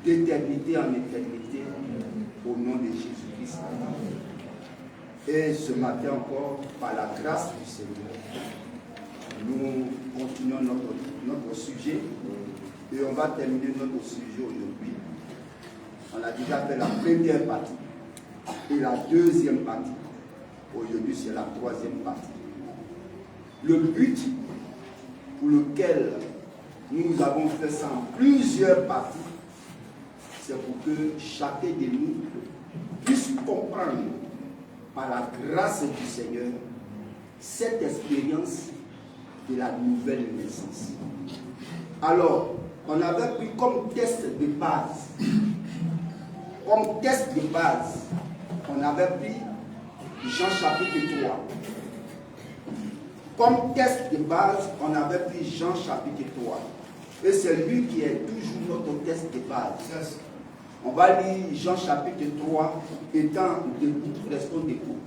d'éternité en éternité, au nom de Jésus-Christ. Et ce matin encore, par la grâce du Seigneur, nous continuons notre sujet et on va terminer notre sujet aujourd'hui. On a déjà fait la première partie et la deuxième partie. Aujourd'hui, c'est la troisième partie. Le but pour lequel nous avons fait ça en plusieurs parties, c'est pour que chacun de nous puisse comprendre par la grâce du Seigneur cette expérience de la nouvelle naissance. Alors, on avait pris comme test de base, on avait pris Jean chapitre 3. Comme test de base, on avait pris Jean chapitre 3. Et c'est lui qui est toujours notre test de base. On va lire Jean chapitre 3, étant debout, restons debout.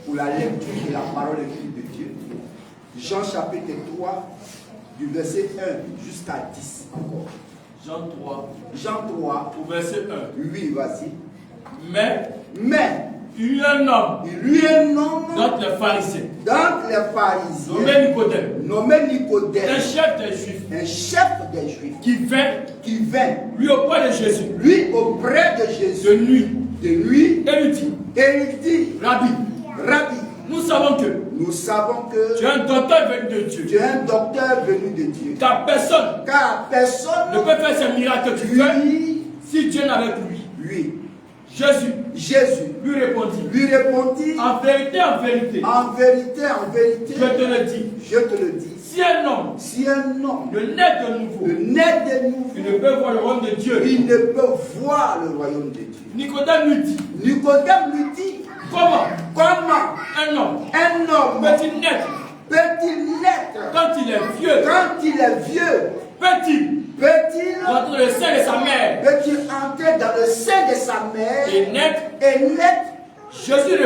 Pour la lecture de la parole écrite de Dieu. Jean chapitre 3, du verset 1 jusqu'à 10 encore. Jean 3, au verset 1. Oui, vas-y. Mais il y a un homme dans les pharisiens, nommé Nicodème, un chef des Juifs, qui vint lui auprès de Jésus, de nuit, et lui dit, Rabbi, nous savons que tu es un docteur venu de Dieu. Car personne ne peut faire ces miracles que tu fais si Dieu n'avait lui. Jésus lui répondit, en vérité, je te le dis, si un homme ne naît de nouveau, il ne peut voir le royaume de Dieu. Nicodème lui dit, comment un homme peut-il naître quand il est vieux? Peut-il entrer dans le sein de sa mère? De sa mère et naître? Jésus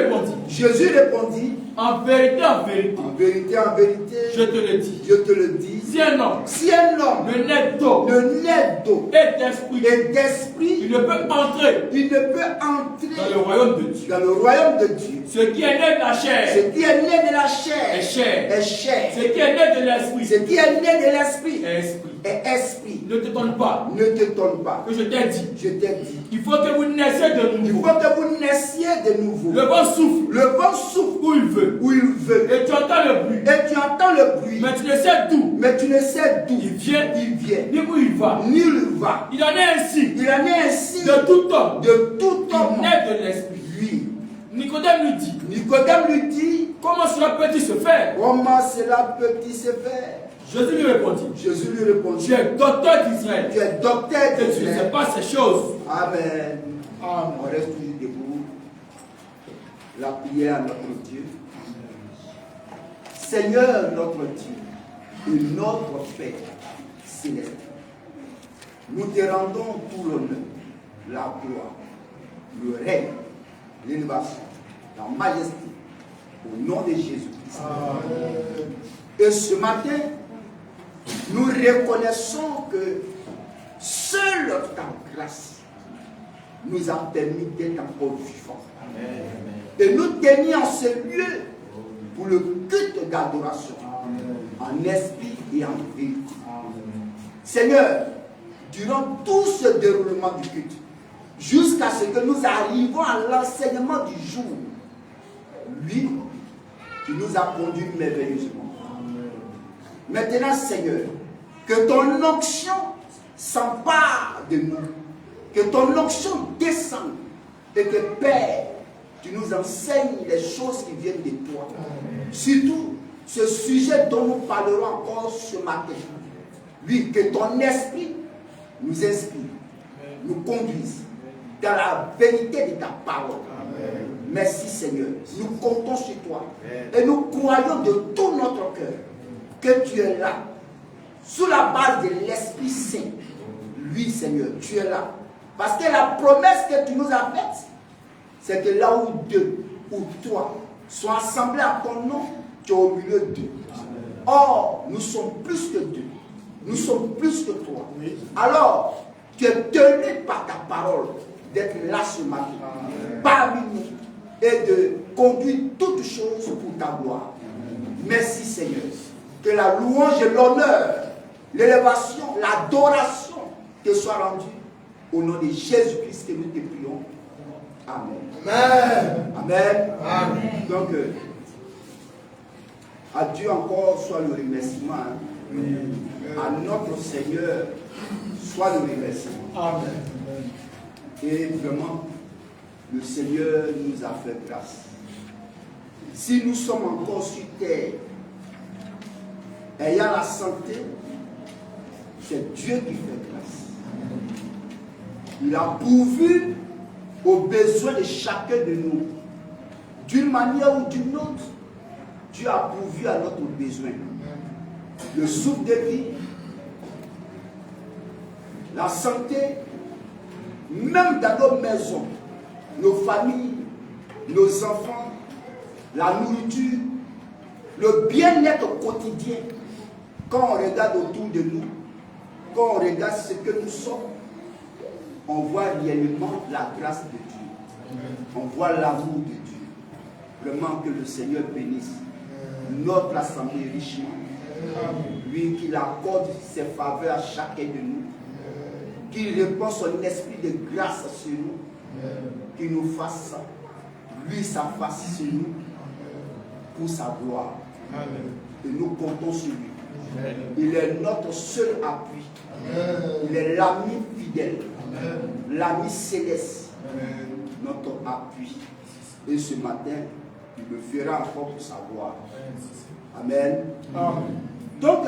répondit, en vérité, je te le dis, si un homme ne naît d'eau et d'esprit, il ne peut entrer dans le royaume de Dieu. Ce qui est né de la chair, est chair. Ce qui est né de l'esprit, est esprit. Ne t'étonne pas que je t'ai dit. Il faut que vous naissiez de nouveau. Le vent souffle où il veut. Et tu entends le bruit. Mais tu ne sais d'où. Il vient. Ni où il va. Il en est ainsi. De tout homme. Qui naît de l'esprit. Nicodème lui dit. Comment cela peut-il se faire? Jésus lui répondit. Tu es docteur d'Israël. Et tu ne sais pas ces choses. Amen. On reste toujours debout. La prière à notre Dieu. Seigneur notre Dieu et notre Père céleste, nous te rendons tout l'honneur, la gloire, le règne, l'élévation, la majesté, au nom de Jésus-Christ. Et ce matin, Nous reconnaissons que seule ta grâce nous a permis d'être encore vivants. Et nous tenir en ce lieu pour le culte d'adoration, en esprit et en vérité. Seigneur, durant tout ce déroulement du culte, jusqu'à ce que nous arrivons à l'enseignement du jour, lui, tu nous as conduits merveilleusement. Maintenant, Seigneur, que ton onction s'empare de nous, que ton onction descende et que, Père, tu nous enseignes les choses qui viennent de toi. Surtout, ce sujet dont nous parlerons encore ce matin. Oui, que ton esprit nous inspire, nous conduise dans la vérité de ta parole. Amen. Merci Seigneur. Nous comptons sur toi. Amen. Et nous croyons de tout notre cœur que tu es là. Sous la base de l'Esprit Saint. Oui Seigneur, tu es là. Parce que la promesse que tu nous as faite, c'est que là où deux ou trois sont assemblés à ton nom, tu es au milieu d'eux. Or, nous sommes plus que deux. Nous sommes plus que toi. Oui. Alors, tu es tenu par ta parole d'être là ce matin, parmi nous, et de conduire toutes choses pour ta gloire. Merci Seigneur. Que la louange et l'honneur, l'élévation, l'adoration te soient rendues au nom de Jésus-Christ que nous te prions. Amen. Amen. Amen. Amen. Donc, à Dieu encore soit le remerciement. À notre Seigneur soit le remerciement. Amen. Et vraiment, le Seigneur nous a fait grâce. Si nous sommes encore sur terre, ayant la santé, c'est Dieu qui fait grâce. Il a pourvu aux besoins de chacun de nous. D'une manière ou d'une autre, Dieu a pourvu à notre besoin. Le souffle de vie, la santé, même dans nos maisons, nos familles, nos enfants, la nourriture, le bien-être quotidien. Quand on regarde autour de nous, quand on regarde ce que nous sommes, on voit réellement la grâce de Dieu. On voit l'amour de Dieu. Vraiment que le Seigneur bénisse notre assemblée richement. Lui qu'il accorde ses faveurs à chacun de nous. Qu'il répand son esprit de grâce sur nous. Qu'il nous fasse ça. Lui sa face sur nous. Pour sa gloire. Et nous comptons sur lui. Il est notre seul appui. Il est l'ami fidèle. L'ami céleste. Notre appui. Et ce matin, il le fera encore pour sa gloire. Amen. Amen. Donc,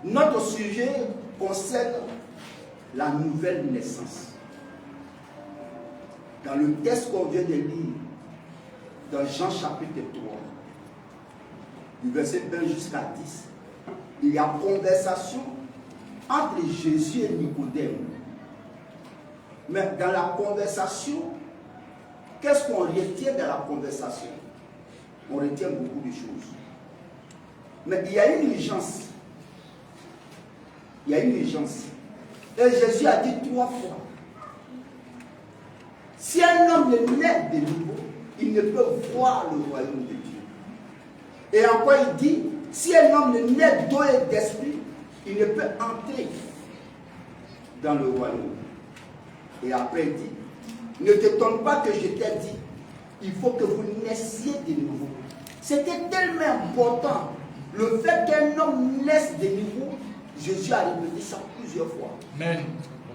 notre sujet concerne la nouvelle naissance. Dans le texte qu'on vient de lire, dans Jean chapitre 3, du verset 1 jusqu'à 10, il y a conversation entre Jésus et Nicodème. Mais dans la conversation, qu'est-ce qu'on retient de la conversation? On retient beaucoup de choses. Mais il y a une urgence. Il y a une urgence. Et Jésus a dit 3 fois. Si un homme ne naît de nouveau, il ne peut voir le royaume de Dieu. Et encore il dit, si un homme ne naît d'eau et d'esprit, il ne peut entrer dans le royaume. Et après il dit, ne t'étonne pas que je t'ai dit, il faut que vous naissiez de nouveau. C'était tellement important. Le fait qu'un homme naisse de nouveau, Jésus a répété ça plusieurs fois. Amen.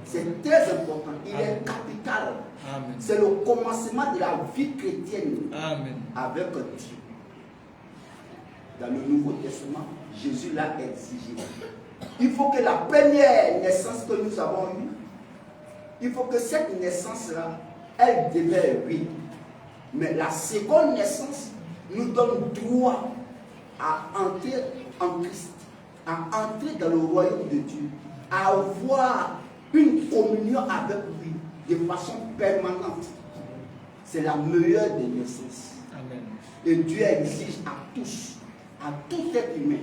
C'est très important. Il Amen. Est capital. Amen. C'est le commencement de la vie chrétienne. Amen. Avec Dieu. Dans le Nouveau Testament, Jésus l'a exigé. Il faut que la première naissance que nous avons eue, il faut que cette naissance-là, elle demeure, oui. Mais la seconde naissance nous donne droit à entrer en Christ, à entrer dans le royaume de Dieu, à avoir une communion avec lui de façon permanente. C'est la meilleure des naissances. Amen. Et Dieu exige à tous, à tout être humain,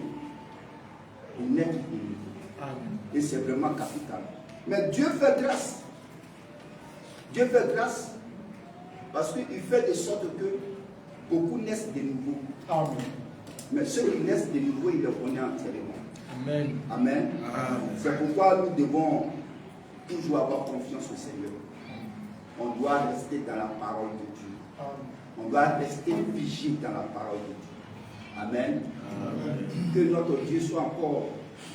et naître de nouveau. Et c'est vraiment capital. Mais Dieu fait grâce. Dieu fait grâce parce qu'il fait de sorte que beaucoup naissent de nouveau. Amen. Mais ceux qui naissent de nouveau, il les connaît entièrement. Amen. Amen. Amen. C'est pourquoi nous devons toujours avoir confiance au Seigneur. On doit rester dans la parole de Dieu. On doit rester vigile dans la parole de Dieu. Amen. Amen. Que notre Dieu soit encore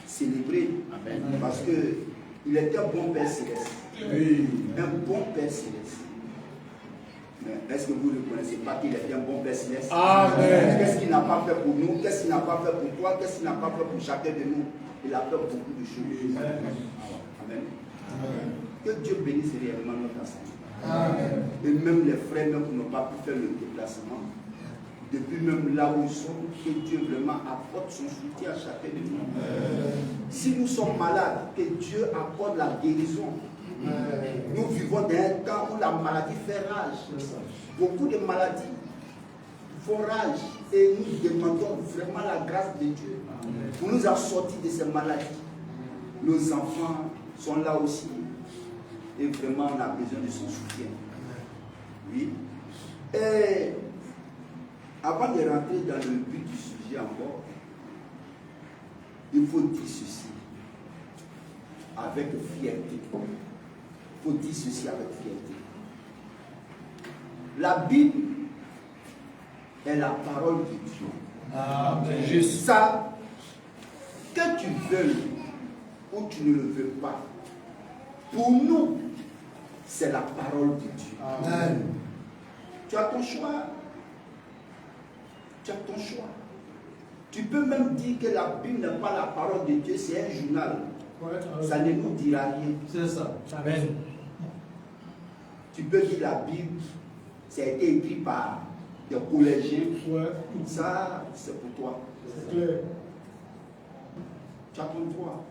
célébré. Amen. Parce qu'il est un bon Père Céleste. Oui. Un bon Père Céleste. Mais est-ce que vous ne connaissez pas qu'il est un bon Père Céleste? Amen. Qu'est-ce qu'il n'a pas fait pour nous? Qu'est-ce qu'il n'a pas fait pour toi? Qu'est-ce qu'il n'a pas fait pour chacun de nous? Il a fait beaucoup de choses. Amen. Amen. Amen. Que Dieu bénisse réellement notre assemblée. Amen. Et même les frères même qui n'ont pas pu faire le déplacement, depuis même là où ils sont, que Dieu vraiment apporte son soutien à chacun de nous. Amen. Si nous sommes malades, que Dieu apporte la guérison. Amen. Nous vivons dans un temps où la maladie fait rage. Beaucoup de maladies font rage. Et nous demandons vraiment la grâce de Dieu pour nous sortir de ces maladies. Nos enfants sont là aussi. Et vraiment, on a besoin de son soutien. Oui. Et avant de rentrer dans le but du sujet encore, il faut dire ceci avec fierté. Il faut dire ceci avec fierté. La Bible est la parole de Dieu. Amen. Juste ça, que tu veuilles ou tu ne le veux pas, pour nous, c'est la parole de Dieu. Amen. Tu as ton choix. Tu as ton choix. Tu peux même dire que la Bible n'est pas la parole de Dieu, c'est un journal. Ouais, ça ne nous dira rien. C'est ça. Amen. Tu peux dire la Bible, ça a été écrit par des collégiens. Ouais. Ça, c'est pour toi. C'est clair. Tu as ton droit.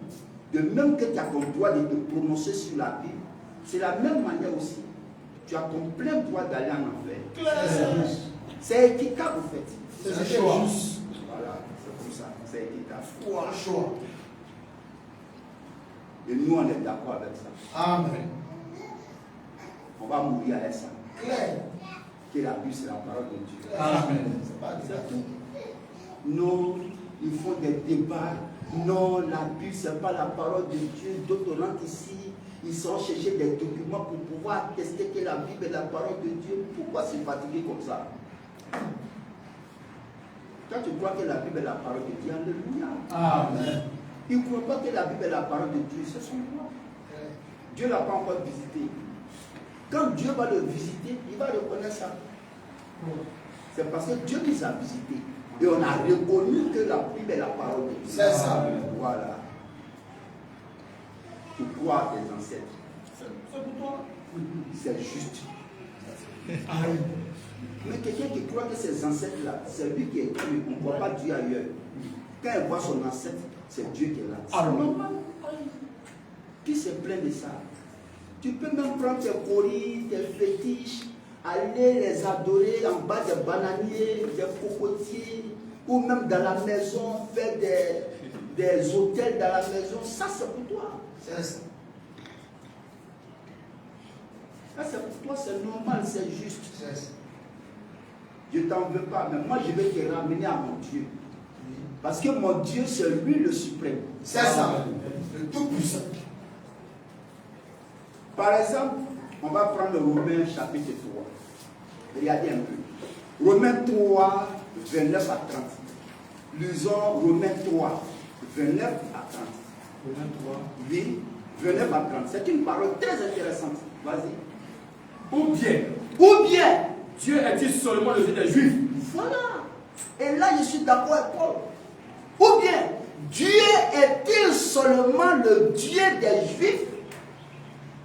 De même que tu as ton droit de te prononcer sur la Bible, c'est la même manière aussi. Tu as ton plein droit d'aller en enfer. C'est équitable en fait. C'est juste. Voilà, c'est comme ça. C'est équitable. Choix, choix. Et nous, on est d'accord avec ça. Amen. On va mourir avec ça. Claire. Que la Bible, c'est la parole de Dieu. Amen. C'est tout. Non, ils font des débats. Non, la Bible, ce n'est pas la parole de Dieu. D'autres rentrent ici, ils sont chercher des documents pour pouvoir attester que la Bible est la parole de Dieu. Pourquoi se fatiguer comme ça? Quand tu crois que la Bible est la parole de Dieu, alléluia. Amen. Il ne croit pas que la Bible est la parole de Dieu, c'est son droit. Dieu ne l'a pas encore visité. Quand Dieu va le visiter, il va reconnaître ça. C'est parce que Dieu nous a visités. Et on a reconnu que la Bible est la parole de Dieu. C'est ça. Voilà. Tu crois tes ancêtres. C'est pour toi. C'est juste. Mais quelqu'un qui croit que ses ancêtres-là, c'est lui qui est Dieu. On ne voit pas Dieu ailleurs. Quand il voit son ancêtre, c'est Dieu qui est là. C'est normal. Qui se plaint de ça? Tu peux même prendre tes coris, tes fétiches, aller les adorer en bas des bananiers, des cocotiers, ou même dans la maison, faire des hôtels dans la maison. Ça, c'est pour toi. C'est ça. Ça, c'est pour toi, c'est normal, c'est juste. Je ne t'en veux pas, mais moi, je vais te ramener à mon Dieu. Parce que mon Dieu, c'est lui le suprême. C'est ça. Le tout-puissant. Par exemple, on va prendre Romains chapitre 3. Regardez un peu. Romains 3, 29 à 30. Lisons Romains 3, 29 à 30. Romains 3. Oui, 29 à 30. C'est une parole très intéressante. Vas-y. Ou bien, Dieu est-il seulement le Dieu des Juifs? Voilà. Et là, je suis d'accord avec Paul. Ou bien, Dieu est-il seulement le Dieu des Juifs?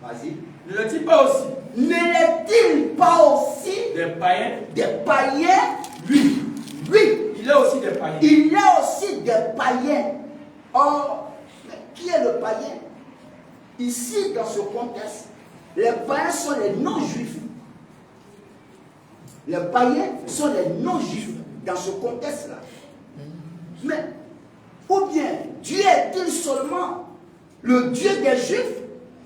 Vas-y. Ne l'est-il pas aussi? Ne l'est-il pas aussi des païens? Des païens? Oui. Oui. Il est aussi des païens. Il est aussi des païens. Or, qui est le païen? Ici, dans ce contexte, les païens sont les non-juifs. Les païens sont les non-juifs dans ce contexte-là. Mais, ou bien, Dieu est-il seulement le Dieu des Juifs?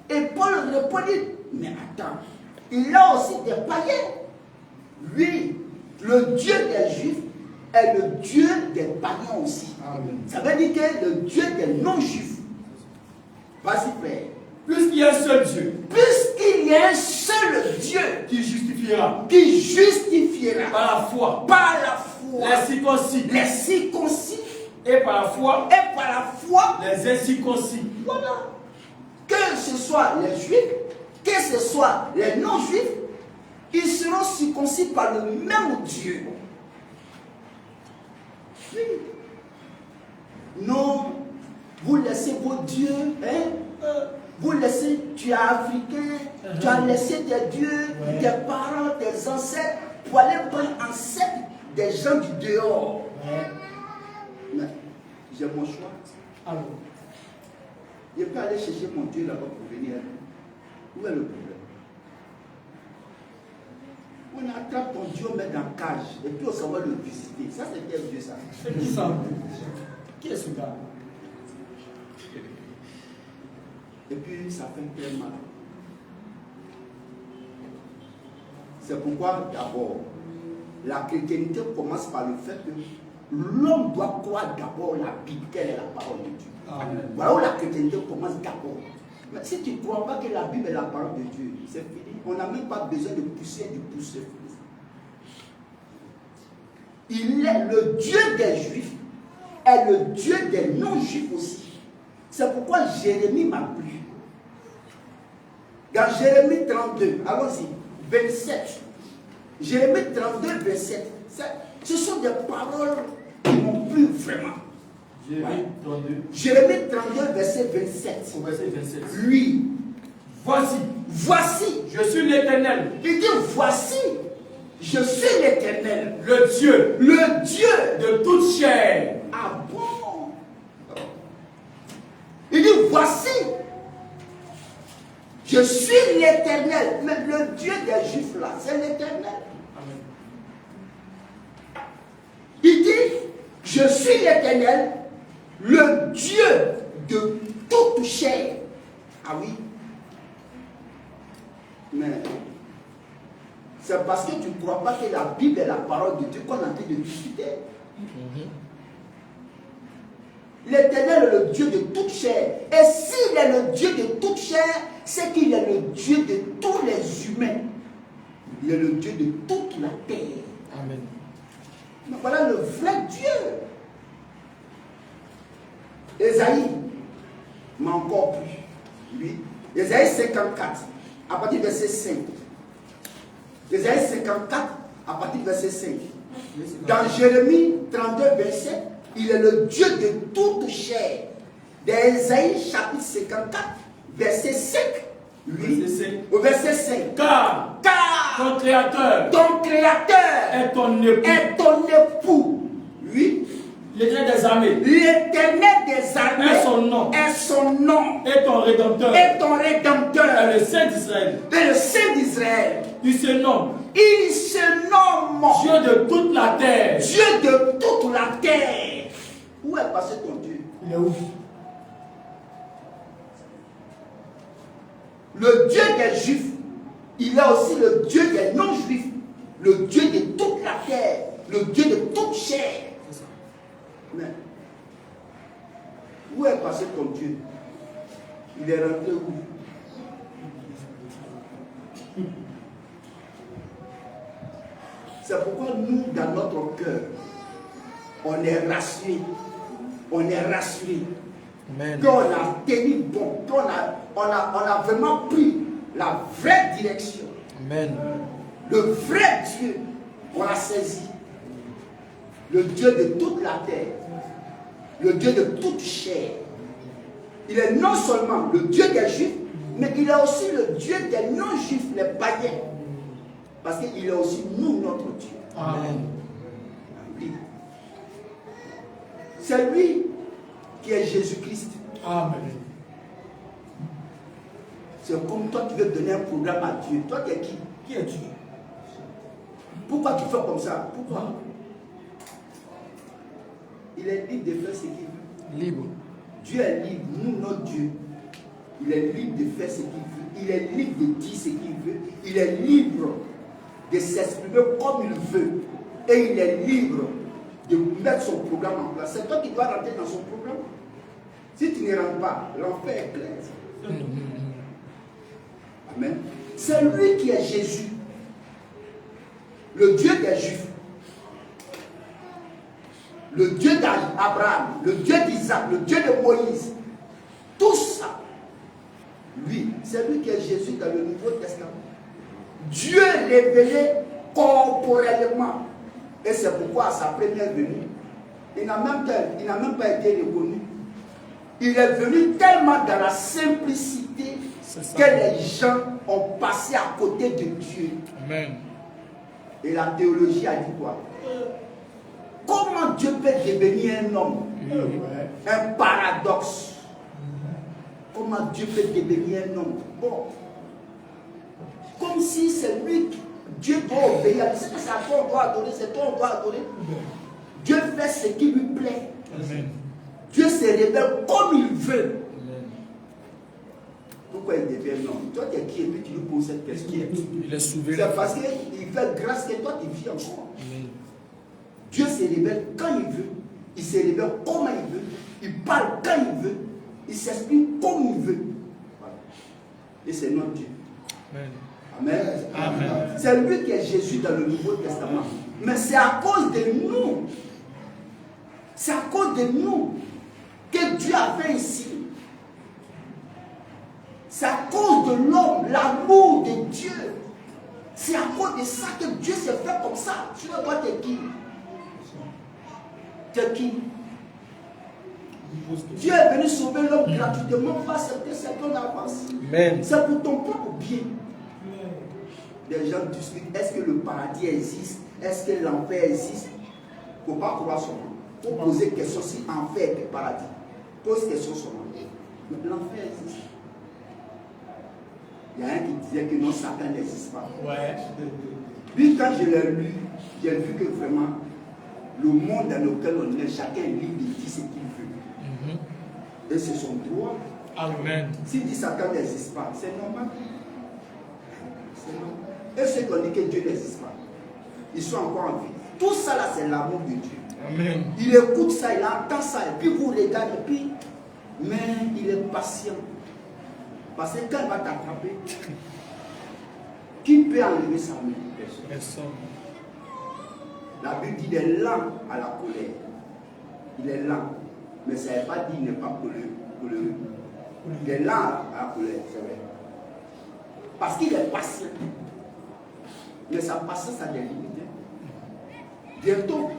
Et Paul répondit, mais attends, il a aussi des païens. Oui, le Dieu des Juifs est le Dieu des païens aussi. Amen. Ça veut dire que le Dieu des non-juifs. Vas-y, frère. Puisqu'il y a un seul Dieu. Puisqu'il y a un seul Dieu. Qui justifiera. Qui justifiera. Par la foi. Par la foi. Les circoncis. Les circoncis. Et par la foi. Et par la foi. Les incirconcis. Voilà. Que ce soit les juifs, que ce soit les non-juifs, ils seront circoncis par le même Dieu. Oui. Non, vous laissez vos dieux, hein? Vous laissez, tu es africain, tu as laissé tes dieux, tes parents, tes ancêtres, pour aller prendre ancêtre des gens du dehors. Mais j'ai mon choix. Alors, je peux aller chercher mon Dieu là-bas pour venir. Où est le problème? On attrape ton Dieu, on met dans la cage, et puis on s'en va le visiter. Ça, c'est quel Dieu, ça? C'est qui ça? Qui est ce gars? Et puis, ça fait très mal. C'est pourquoi, d'abord, la chrétienté commence par le fait que l'homme doit croire d'abord la Bible, quelle est la parole de Dieu. Amen. Voilà où la chrétienté commence d'abord. Mais si tu ne crois pas que la Bible est la parole de Dieu, c'est fini. On n'a même pas besoin de pousser. Il est le Dieu des Juifs, est le Dieu des non-Juifs aussi. C'est pourquoi Jérémie m'a plu. Dans Jérémie 32, allons-y, 27. Jérémie 32, 27. Ce sont des paroles qui m'ont plu vraiment. Jérémie 32, verset 27. Au verset 27. Oui. Voici, je suis l'Éternel. Il dit, voici, je suis l'Éternel. Le Dieu de toute chair. Ah bon? Il dit, voici, je suis l'Éternel. Mais le Dieu des Juifs là, c'est l'Éternel. Il dit, je suis l'Éternel, le Dieu de toute chair. Ah oui. Mais c'est parce que tu ne crois pas que la Bible est la parole de Dieu qu'on est en train de discuter. L'Éternel est le Dieu de toute chair. Et s'il est le Dieu de toute chair, c'est qu'il est le Dieu de tous les humains. Il est le Dieu de toute la terre. Amen. Mais voilà le vrai Dieu. Ésaïe m'a encore plu. Oui. Ésaïe 54, à partir du verset 5. Ésaïe 54, à partir du verset 5. Dans Jérémie 32, verset, il est le Dieu de toute chair. Dans Ésaïe chapitre 54, verset 5. Oui. Au verset 5. Car ton créateur est ton époux. Oui. L'Éternel des armées. L'Éternel des armées est son nom. Et ton rédempteur. Et le Saint d'Israël. Et le Saint d'Israël. Il se nomme Dieu de toute la terre. Dieu de toute la terre. Où est passé ton Dieu? Il est où? Le Dieu des Juifs, il est aussi le Dieu des non-Juifs, le Dieu de toute la terre, le Dieu de toute chair. Mais où est passé ton Dieu? Il est rentré où? C'est pourquoi nous, dans notre cœur, on est rassurés. On est rassurés. Qu'on a tenu bon, qu'on a vraiment pris la vraie direction. Amen. Le vrai Dieu, on l'a saisi. Le Dieu de toute la terre. Le Dieu de toute chair. Il est non seulement le Dieu des Juifs, mais il est aussi le Dieu des non-Juifs, les païens. Parce qu'il est aussi nous, notre Dieu. Amen. Oui. C'est lui qui est Jésus-Christ. Amen. C'est comme toi, tu veux donner un programme à Dieu. Toi, tu es qui? Qui es Dieu? Pourquoi tu fais comme ça? Pourquoi? Il est libre de faire ce qu'il veut. Libre. Dieu est libre. Nous, notre Dieu, il est libre de faire ce qu'il veut. Il est libre de dire ce qu'il veut. Il est libre de s'exprimer comme il veut. Et il est libre de mettre son programme en place. C'est toi qui dois rentrer dans son programme. Si tu ne rentres pas, l'enfer est clair. Amen. C'est lui qui est Jésus. Le Dieu des Juifs. Le Dieu d'Abraham. Le Dieu d'Isaac. Le Dieu de Moïse. Tout ça. Lui, c'est lui qui est Jésus dans le Nouveau Testament. Dieu révélé corporellement. Et c'est pourquoi à sa première venue, il n'a même pas été reconnu. Il est venu tellement dans la simplicité que les gens ont passé à côté de Dieu. Amen. Et la théologie a dit quoi? Comment Dieu peut devenir un homme? Un paradoxe. Comment Dieu peut devenir un homme? Bon. Comme si c'est lui qui Dieu doit obéir. C'est que c'est à toi on doit adorer, c'est toi on doit adorer. Dieu fait ce qui lui plaît. Amen. Dieu se révèle comme il veut. Amen. Pourquoi il devient homme? Toi tu es qui et puis tu lui poses cette question? Il est souverain. C'est parce qu'il fait grâce que toi tu vis encore. Amen. Dieu se révèle quand il veut. Il se révèle comment il veut. Il parle quand il veut. Il s'exprime comme il veut. Voilà. Et c'est notre Dieu. Amen. Amen. Amen. C'est lui qui est Jésus dans le Nouveau Testament. Mais c'est à cause de nous. C'est à cause de nous que Dieu a fait ici. C'est à cause de l'homme, l'amour de Dieu. C'est à cause de ça que Dieu s'est fait comme ça. Tu vois, toi, t'es qui? T'es qui? Dieu est venu sauver l'homme gratuitement, pas accepter cette bonne avance. C'est pour ton propre bien. Les gens discutent, est-ce que le paradis existe? Est-ce que l'enfer existe? Il ne faut pas croire seulement. Il faut poser question si enfer et paradis. Pose question seulement. L'enfer existe. Il y a un qui disait que non, Satan n'existe pas. Ouais. Puis quand je l'ai lu, j'ai vu que vraiment, le monde dans lequel on est, chacun est libre de dire ce qu'il veut. Et c'est son droit. Amen. S'il dit Satan n'existe pas, c'est normal. C'est normal. Et ceux qui ont dit que Dieu n'existe pas, ils sont encore en vie. Tout ça là, c'est l'amour de Dieu. Amen. Il écoute ça, il entend ça, et puis vous regardez, puis, mais il est patient. Parce que quand il va t'attraper, qui peut enlever sa main? Personne. La Bible dit qu'il est lent à la colère. Il est lent. Mais ça ne veut pas dire qu'il n'est pas coléreux. Il est lent à la colère, c'est vrai. Parce qu'il est patient. Mais sa patience a des limites. Bientôt,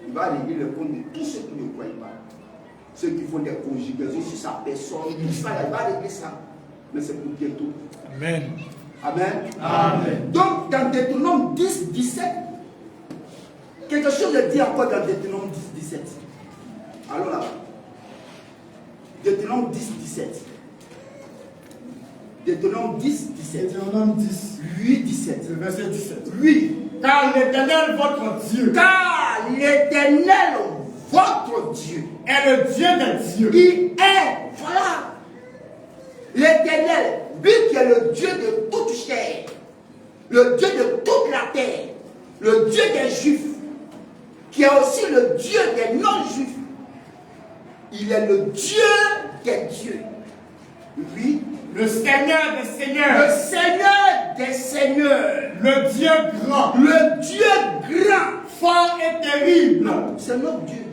il va régler le compte de tous ceux qui ne croient pas. Ceux qui font des conjugaisons sur sa personne, tout ça, il va régler ça. Mais c'est pour bientôt. Amen. Amen. Amen. Donc, dans Deutéronome 10, 17, quelque chose de dit encore dans Deutéronome 10, 17. Alors là, Deutéronome 10, 17. Deutéronome 10, 17. Deutéronome 10. 8, 17. Le verset 17. Oui. Car l'Éternel, votre Dieu. Car l'Éternel, votre Dieu. Est le Dieu des dieux. Il est, voilà. L'Éternel, lui qui est le Dieu de toute chair. Le Dieu de toute la terre. Le Dieu des Juifs. Qui est aussi le Dieu des non-Juifs. Il est le Dieu des dieux. Oui. Le Seigneur des seigneurs. Le Seigneur des seigneurs. Le Dieu grand. Le Dieu grand. Fort et terrible. Non, c'est notre Dieu.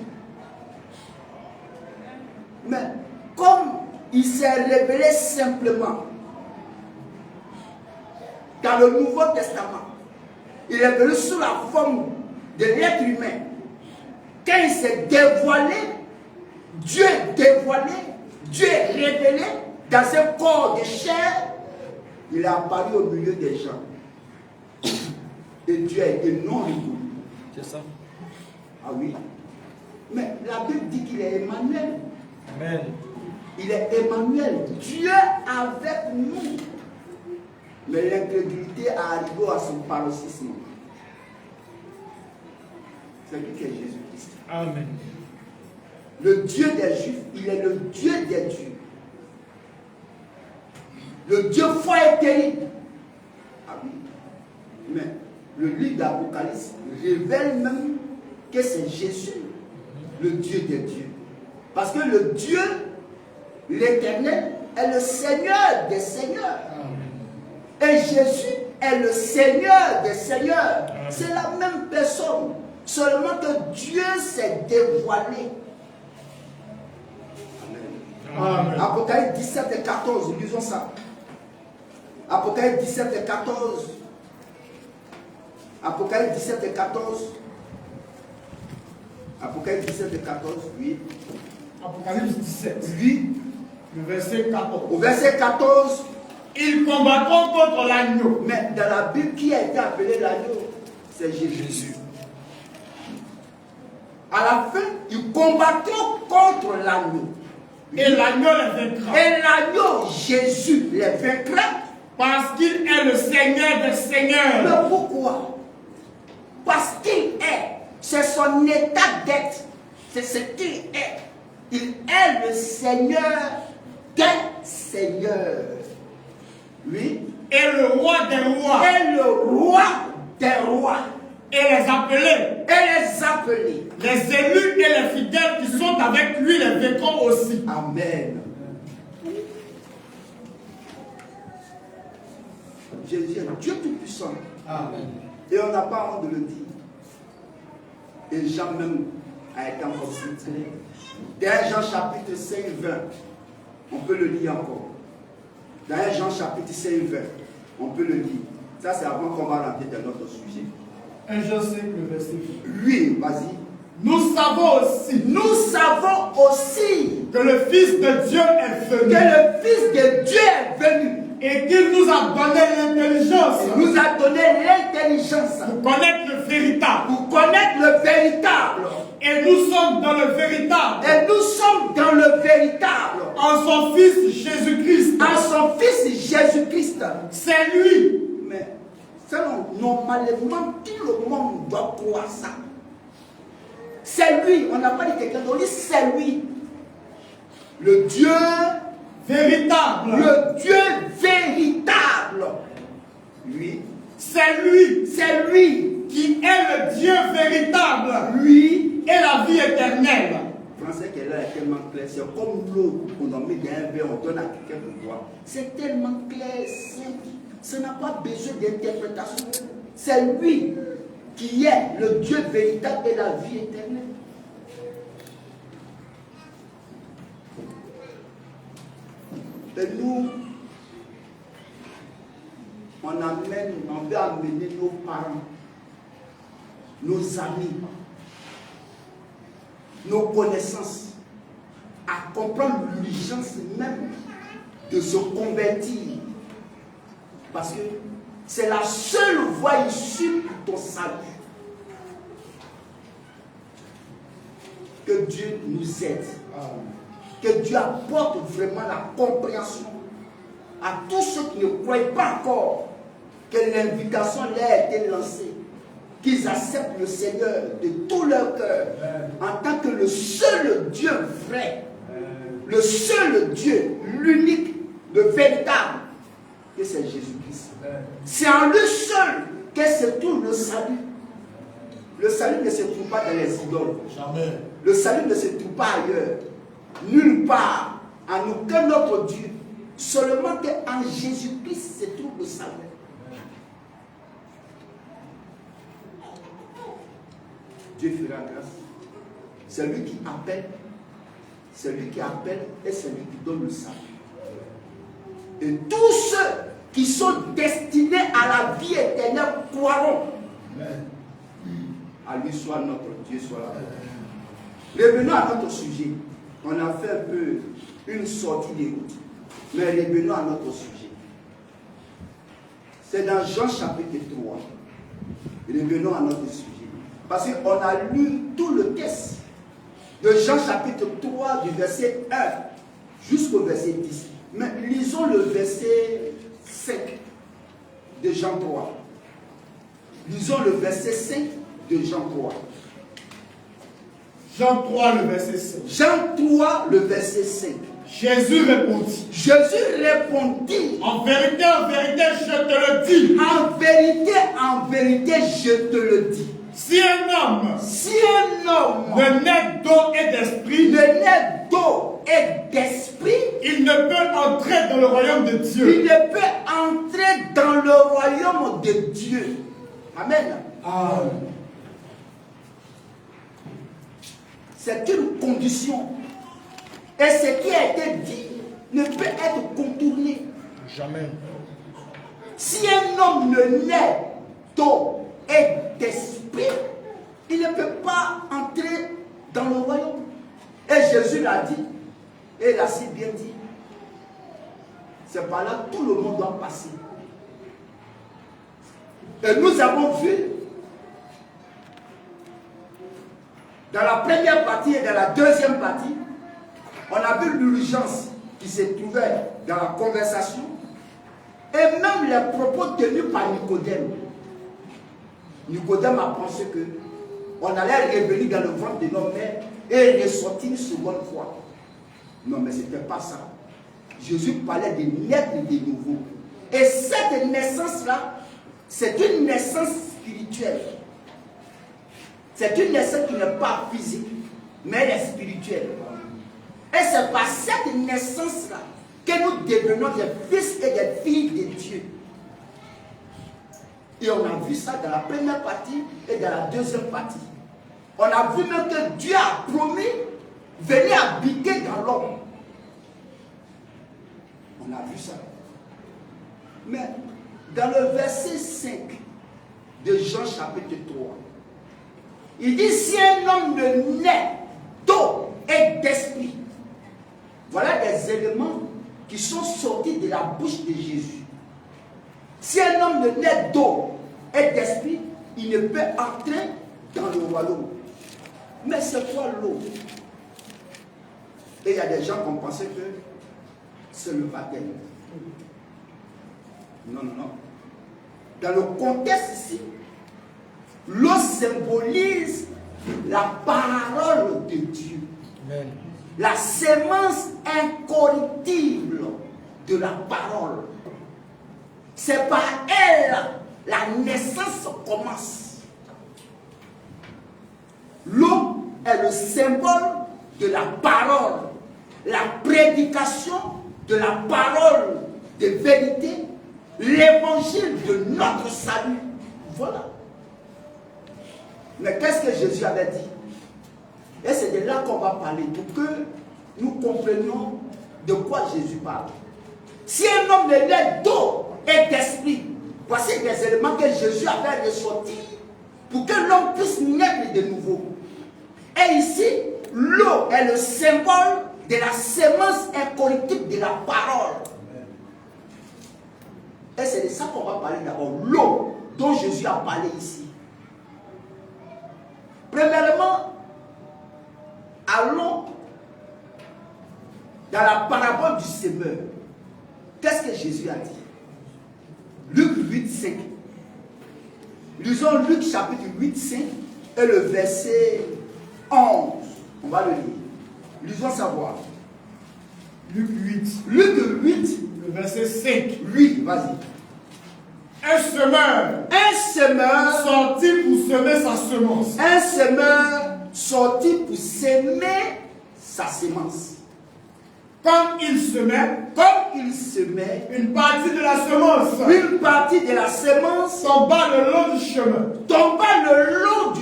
Mais comme il s'est révélé simplement dans le Nouveau Testament, il est venu sous la forme de l'être humain. Quand il s'est dévoilé, Dieu est dévoilé, Dieu est révélé dans un corps de chair, il est apparu au milieu des gens. Et Dieu a été non reconnu. C'est ça. Ah oui. Mais la Bible dit qu'il est Emmanuel. Amen. Il est Emmanuel. Dieu avec nous. Mais l'incrédulité a arrivé à son paroxysme. C'est lui qui est Jésus-Christ. Amen. Le Dieu des Juifs, il est le Dieu des dieux. Le Dieu fort et terrible. Ah oui. Mais le livre d'Apocalypse révèle même que c'est Jésus, le Dieu des dieux. Parce que le Dieu, l'Éternel, est le Seigneur des seigneurs. Et Jésus est le Seigneur des seigneurs. C'est la même personne. Seulement que Dieu s'est dévoilé. Amen. Apocalypse 17 et 14, lisons ça. Apocalypse 17 et 14. Apocalypse 17 et 14. Apocalypse 17 et 14, oui. Apocalypse 17. Oui. Le verset 14. Au verset 14. Ils combattront contre l'agneau. Mais dans la Bible, qui a été appelé l'agneau? C'est Jésus. À la fin, ils combattront contre l'agneau. Et l'agneau les vaincra. Et l'agneau, Jésus, les vaincra. Parce qu'il est le Seigneur des seigneurs. Mais pourquoi? Parce qu'il est. C'est son état d'être. C'est ce qu'il est. Il est le Seigneur des seigneurs. Oui. Et le roi des rois. Et le roi des rois. Et les appelés. Et les appelés. Les élus et les fidèles qui sont avec lui les vaincront aussi. Amen. Jésus est Dieu Tout-Puissant. Amen. Et on n'a pas honte de le dire. Et Jean même a été encore cité. Dans Jean chapitre 5, 20, on peut le lire encore. Dans Jean chapitre 5, 20, on peut le lire. Ça, c'est avant qu'on va rentrer dans notre sujet. 1 Jean 5, le verset 20. Oui, vas-y. Nous savons aussi que le Fils de Dieu est venu. Que le Fils de Dieu est venu. Et qu'il nous a donné l'intelligence. Il nous a donné l'intelligence. Pour connaître le véritable. Pour connaître le véritable. Et nous sommes dans le véritable. Et nous sommes dans le véritable. En son Fils Jésus-Christ. En son Fils Jésus-Christ. C'est lui. Mais normalement, tout le monde doit croire ça. C'est lui. On n'a pas dit quelqu'un d'autre. C'est lui. Le Dieu véritable. Le Dieu véritable. Lui. C'est lui. C'est lui. Qui est le Dieu véritable. Lui. Et la vie éternelle. Le français qu'elle est tellement clair. C'est comme l'eau qu'on en met dans un verre, on donne à quelqu'un pour boire. C'est tellement clair, simple. Ça n'a pas besoin d'interprétation. C'est lui qui est le Dieu véritable et la vie éternelle. Et nous, on veut amener nos parents, nos amis, nos connaissances à comprendre l'urgence même de se convertir. Parce que c'est la seule voie issue pour ton salut. Que Dieu nous aide. Que Dieu apporte vraiment la compréhension à tous ceux qui ne croient pas encore que l'invitation leur a été lancée, qu'ils acceptent le Seigneur de tout leur cœur en tant que le seul Dieu vrai, le seul Dieu, l'unique, le véritable, que c'est Jésus-Christ. C'est en lui seul que se trouve le salut. Le salut ne se trouve pas dans les idoles. Jamais. Le salut ne se trouve pas ailleurs. Nulle part, en aucun autre Dieu. Seulement qu'en Jésus-Christ se trouve le salut. Dieu fera grâce. C'est lui qui appelle. C'est lui qui appelle et c'est lui qui donne le salut. Et tous ceux qui sont destinés à la vie éternelle croiront. À lui soit notre Dieu, soit la paix. Revenons à notre sujet. On a fait un peu une sortie des routes. Mais revenons à notre sujet. C'est dans Jean chapitre 3. Revenons à notre sujet. Parce qu'on a lu tout le texte de Jean chapitre 3 du verset 1 jusqu'au verset 10. Mais lisons le verset 5 de Jean 3. Lisons le verset 5 de Jean 3. Jean 3, le verset 5. Jean 3, le verset 5. Jésus répondit. Jésus répondit. En vérité, je te le dis. En vérité, je te le dis. Si un homme ne naît d'eau et d'esprit, il ne peut entrer dans le royaume de Dieu. Il ne peut entrer dans le royaume de Dieu. Amen. Amen. C'est une condition. Et ce qui a été dit ne peut être contourné. Jamais. Si un homme ne naît d'eau et d'esprit, il ne peut pas entrer dans le royaume. Et Jésus l'a dit, et il a si bien dit. C'est par là que tout le monde doit passer. Et nous avons vu dans la première partie et dans la deuxième partie, on a vu l'urgence qui se trouvait dans la conversation et même les propos tenus par Nicodème. Nicodème a pensé que on allait revenir dans le ventre de nos mères et ressortir une seconde fois. Non, mais ce n'était pas ça. Jésus parlait de naître de nouveau. Et cette naissance-là, c'est une naissance spirituelle. C'est une naissance qui n'est pas physique, mais elle est spirituelle. Et c'est par cette naissance-là que nous devenons des fils et des filles de Dieu. Et on a vu ça dans la première partie et dans la deuxième partie. On a vu même que Dieu a promis venir habiter dans l'homme. On a vu ça. Mais dans le verset 5 de Jean chapitre 3, il dit si un homme ne naît d'eau et d'esprit, voilà des éléments qui sont sortis de la bouche de Jésus. Si un homme ne naît d'eau et d'esprit, il ne peut entrer dans le royaume. Mais c'est quoi l'eau? Et il y a des gens qui ont pensé que c'est le baptême. Non, non, non. Dans le contexte ici, l'eau symbolise la parole de Dieu. Amen. La sémence incorruptible de la parole. C'est par elle la naissance commence. L'eau est le symbole de la parole, la prédication de la parole de vérité, l'évangile de notre salut. Voilà. Mais qu'est-ce que Jésus avait dit? Et c'est de là qu'on va parler pour que nous comprenions de quoi Jésus parle. Si un homme ne naît d'eau et d'esprit, voici des éléments que Jésus avait ressortis pour que l'homme puisse naître de nouveau. Et ici, l'eau est le symbole de la sémence incorruptible de la parole. Et c'est de ça qu'on va parler d'abord. L'eau dont Jésus a parlé ici. Premièrement, allons dans la parabole du semeur. Qu'est-ce que Jésus a dit? Luc 8, 5. Lisons Luc chapitre 8, 5 et le verset 11. On va le lire. Lisons savoir. Luc 8. Luc 8. Le verset 5. Oui, vas-y. Un semeur sorti pour semer sa semence. Un semeur sorti pour semer sa semence. Comme il semait, une partie de la semence tomba le long du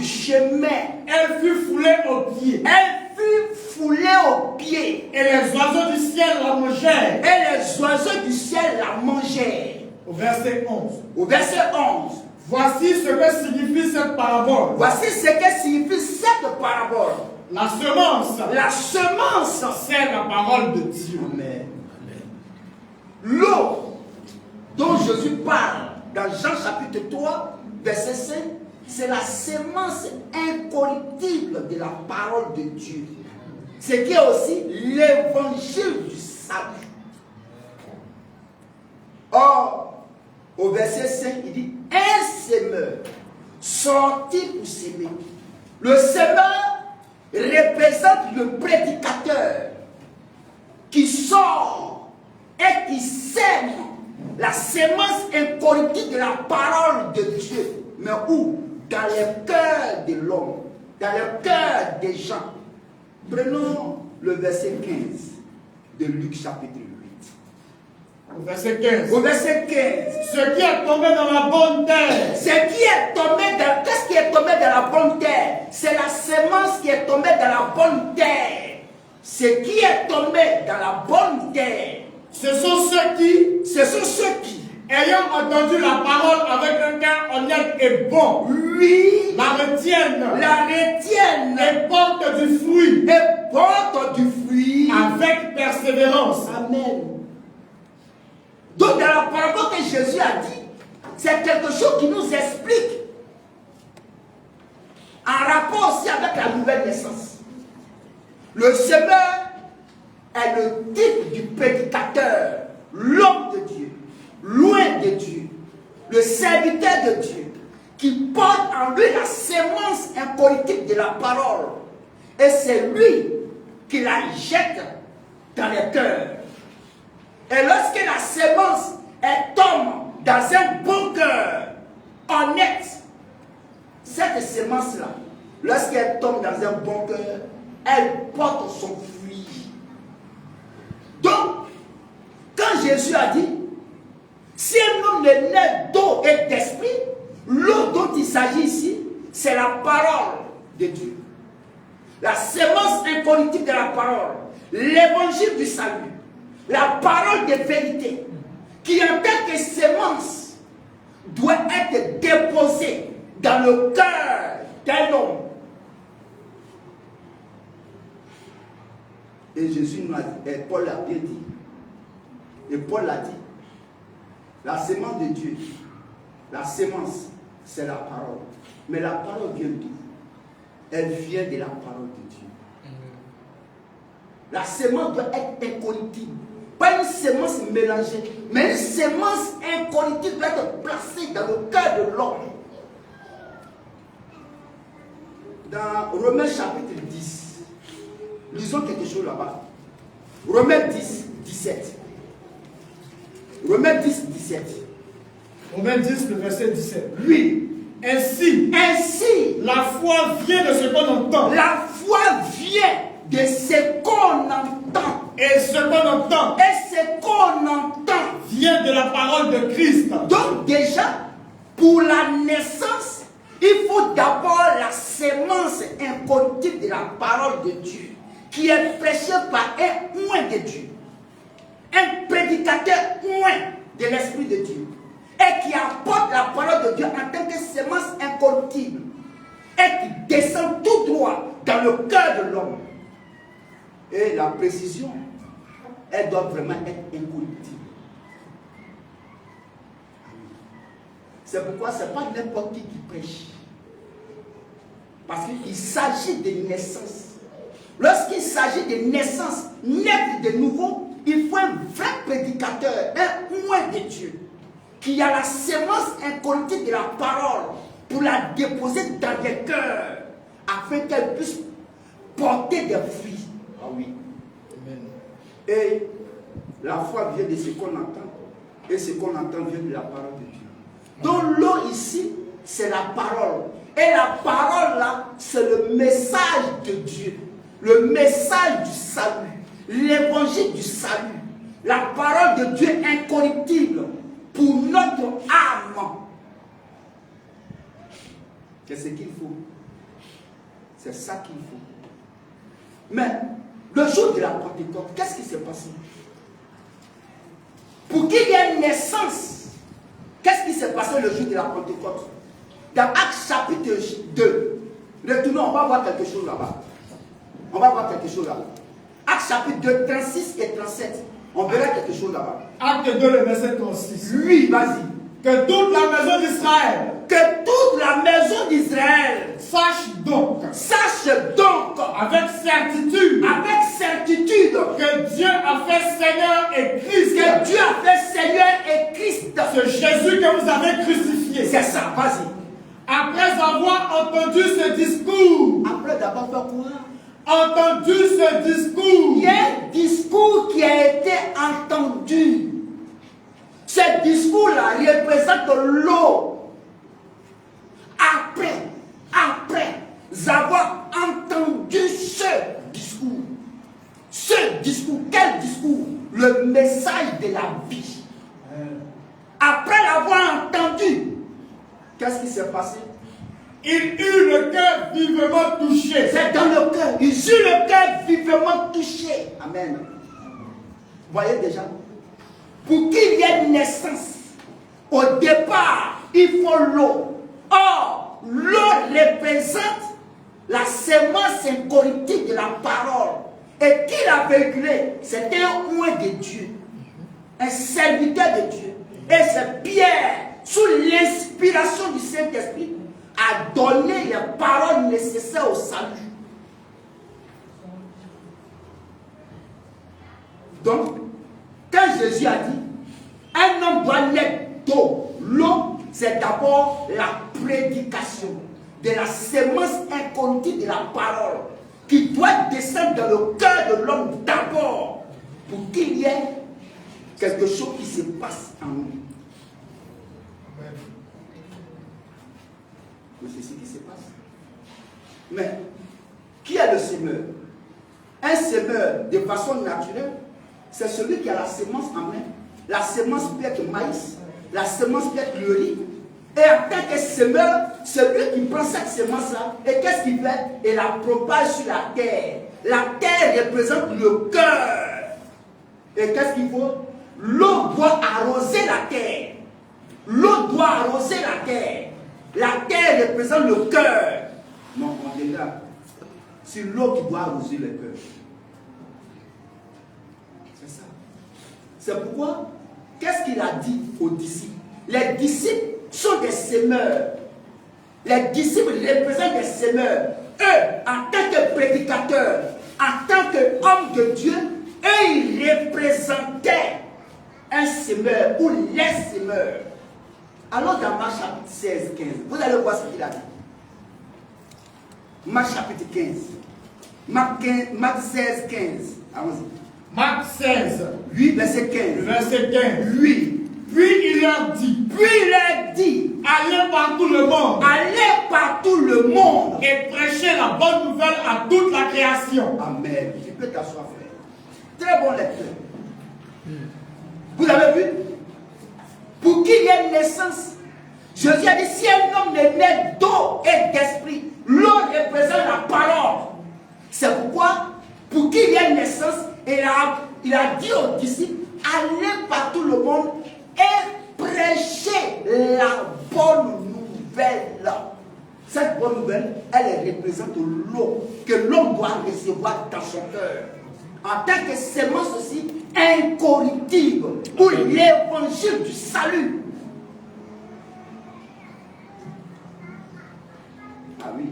chemin. Elle fut foulée aux pieds. Et les oiseaux du ciel la mangèrent. Au verset 11. Voici ce que signifie cette parabole. La semence, c'est la parole de Dieu. Amen. L'eau dont Jésus parle dans Jean chapitre 3, verset 5, c'est la sémence incorruptible de la parole de Dieu. Ce qui est aussi l'évangile du salut. Or, au verset 5, il dit un semeur sorti pour s'aimer. Le semeur, représente le prédicateur qui sort et qui sème la sémence incorruptible de la parole de Dieu. Mais où? Dans les cœurs de l'homme, dans le cœur des gens. Prenons le verset 15 de Luc chapitre 8. Au verset 15. Au verset 15. Ce qui est tombé dans la bonne terre. Qu'est-ce qui est tombé dans la bonne terre? C'est la sémence qui est tombée dans la bonne terre. Ce qui est tombé dans la bonne terre. Ce sont ceux qui, ayant entendu la parole avec un cœur honnête et bon, oui, la retiennent et portent du fruit. Avec persévérance. Amen. Donc dans la parole que Jésus a dit, c'est quelque chose qui nous explique en rapport aussi avec la nouvelle naissance. Le semeur est le type du prédicateur, l'homme de Dieu, loin de Dieu, le serviteur de Dieu, qui porte en lui la sémence incorruptible de la parole. Et c'est lui qui la jette dans les cœurs. Et lorsque la sémence tombe dans un bon cœur honnête, cette sémence-là, lorsqu'elle tombe dans un bon cœur, elle porte son fruit. Donc, quand Jésus a dit, si un homme est né d'eau et d'esprit, l'eau dont il s'agit ici, c'est la parole de Dieu. La sémence incorruptible de la parole, l'évangile du salut, la parole de vérité, qui en tant que sémence doit être déposée dans le cœur d'un homme. Et Jésus nous a dit, et Paul l'a bien dit, et Paul l'a dit, la sémence de Dieu, la sémence, c'est la parole. Mais la parole vient d'où? Elle vient de la parole de Dieu. La sémence doit être incorruptible. Pas une sémence mélangée, mais une sémence incorruptible doit être placée dans le cœur de l'homme. Dans Romains chapitre 10, lisons quelque chose là-bas. Romains 10, 17. Romains 10, 17. Romains 10, le verset 17. Oui. Ainsi, la foi vient de ce qu'on entend. La foi vient de ce qu'on entend. Et ce qu'on entend. Et ce qu'on entend vient de la parole de Christ. Donc déjà, pour la naissance, il faut d'abord la sémence incorruptible de la parole de Dieu, qui est prêchée par un oint de Dieu, un prédicateur oint de l'Esprit de Dieu, et qui apporte la parole de Dieu en tant que sémence incorruptible, et qui descend tout droit dans le cœur de l'homme. Et la précision, elle doit vraiment être incorruptible. C'est pourquoi ce n'est pas n'importe qui prêche. Parce qu'il s'agit de naissance. Lorsqu'il s'agit de naissance, naître de nouveau, il faut un vrai prédicateur, un oint de Dieu, qui a la sémence incorruptible de la parole pour la déposer dans les cœurs, afin qu'elle puisse porter des fruits. Ah oui. Amen. Et la foi vient de ce qu'on entend, et ce qu'on entend vient de la parole de Dieu. Donc l'eau ici, c'est la parole. Et la parole là, c'est le message de Dieu. Le message du salut. L'évangile du salut. La parole de Dieu incorruptible pour notre âme. C'est ce qu'il faut. C'est ça qu'il faut. Mais le jour de la Pentecôte, qu'est-ce qui s'est passé? Pour qu'il y ait une naissance, qu'est-ce qui s'est passé le jour de la Pentecôte? Dans Actes chapitre 2, retournons, on va voir quelque chose là-bas. On va voir quelque chose là-bas. Actes chapitre 2, 36 et 37. On verra quelque chose là-bas. Acte 2, le verset 36. Oui, vas-y. Que toute la maison d'Israël. Que toute la maison d'Israël. Sache donc. Avec certitude. Que Dieu a fait Seigneur et Christ. Que Dieu a fait Seigneur et Christ. Ce Jésus que vous avez crucifié. C'est ça, vas-y. Après avoir entendu ce discours. Après d'avoir fait quoi? entendu ce discours. Il y a un discours qui a été entendu. Ce discours-là représente l'eau. Après avoir entendu ce discours, quel discours? Le message de la vie. Après l'avoir entendu, qu'est-ce qui s'est passé? Il eut le cœur vivement touché. C'est dans le cœur. Il eut le cœur vivement touché. Amen. Voyez déjà, pour qu'il y ait une naissance, au départ, il faut l'eau. Or, l'eau représente la semence incorruptible de la parole. Et qui l'a véhiculé? C'était un oint de Dieu, un serviteur de Dieu. Et c'est Pierre, sous l'inspiration du Saint-Esprit, a donné les paroles nécessaires au salut. Donc, quand Jésus a dit, un homme doit naître d'eau, l'eau, c'est d'abord la prédication de la semence incorruptible de la parole qui doit descendre dans le cœur de l'homme d'abord pour qu'il y ait quelque chose qui se passe en nous. C'est ce qui se passe. Mais, qui est le semeur? Un semeur, de façon naturelle, c'est celui qui a la semence en main. La semence peut être maïs, la semence peut être le riz. Et en tant que semeur, celui qui prend cette semence-là, et qu'est-ce qu'il fait? Il la propage sur la terre. La terre représente le cœur. Et qu'est-ce qu'il faut? L'eau doit arroser la terre. L'eau doit arroser la terre. La terre représente le cœur. Non, on est là. C'est l'eau qui doit arroser le cœur. C'est ça. C'est pourquoi, qu'est-ce qu'il a dit aux disciples? Les disciples sont des semeurs. Les disciples représentent des semeurs. Eux, en tant que prédicateurs, en tant qu'hommes de Dieu, eux, ils représentaient un semeur ou les semeurs. Allons dans Marc chapitre 16, 15. Vous allez voir ce qu'il a dit. Marc chapitre 15. Marc 16, 15. Allons-y. Marc 16. 8, verset 15. Verset 15. 8. Puis il leur dit. Allez par tout le monde. Allez par tout le monde. Et prêchez la bonne nouvelle à toute la création. Amen. Tu peux t'asseoir, frère. Très bon lecteur. Vous avez vu? Pour qu'il y ait une naissance, Jésus a dit, si un homme est né d'eau et d'esprit, l'eau représente la parole. C'est pourquoi, pour qu'il y ait une naissance, il a dit aux disciples, allez par tout le monde et prêchez la bonne nouvelle. Cette bonne nouvelle, elle représente l'eau que l'homme doit recevoir dans son cœur. En tant que sémence aussi incorruptible pour l'évangile du salut. Ah oui,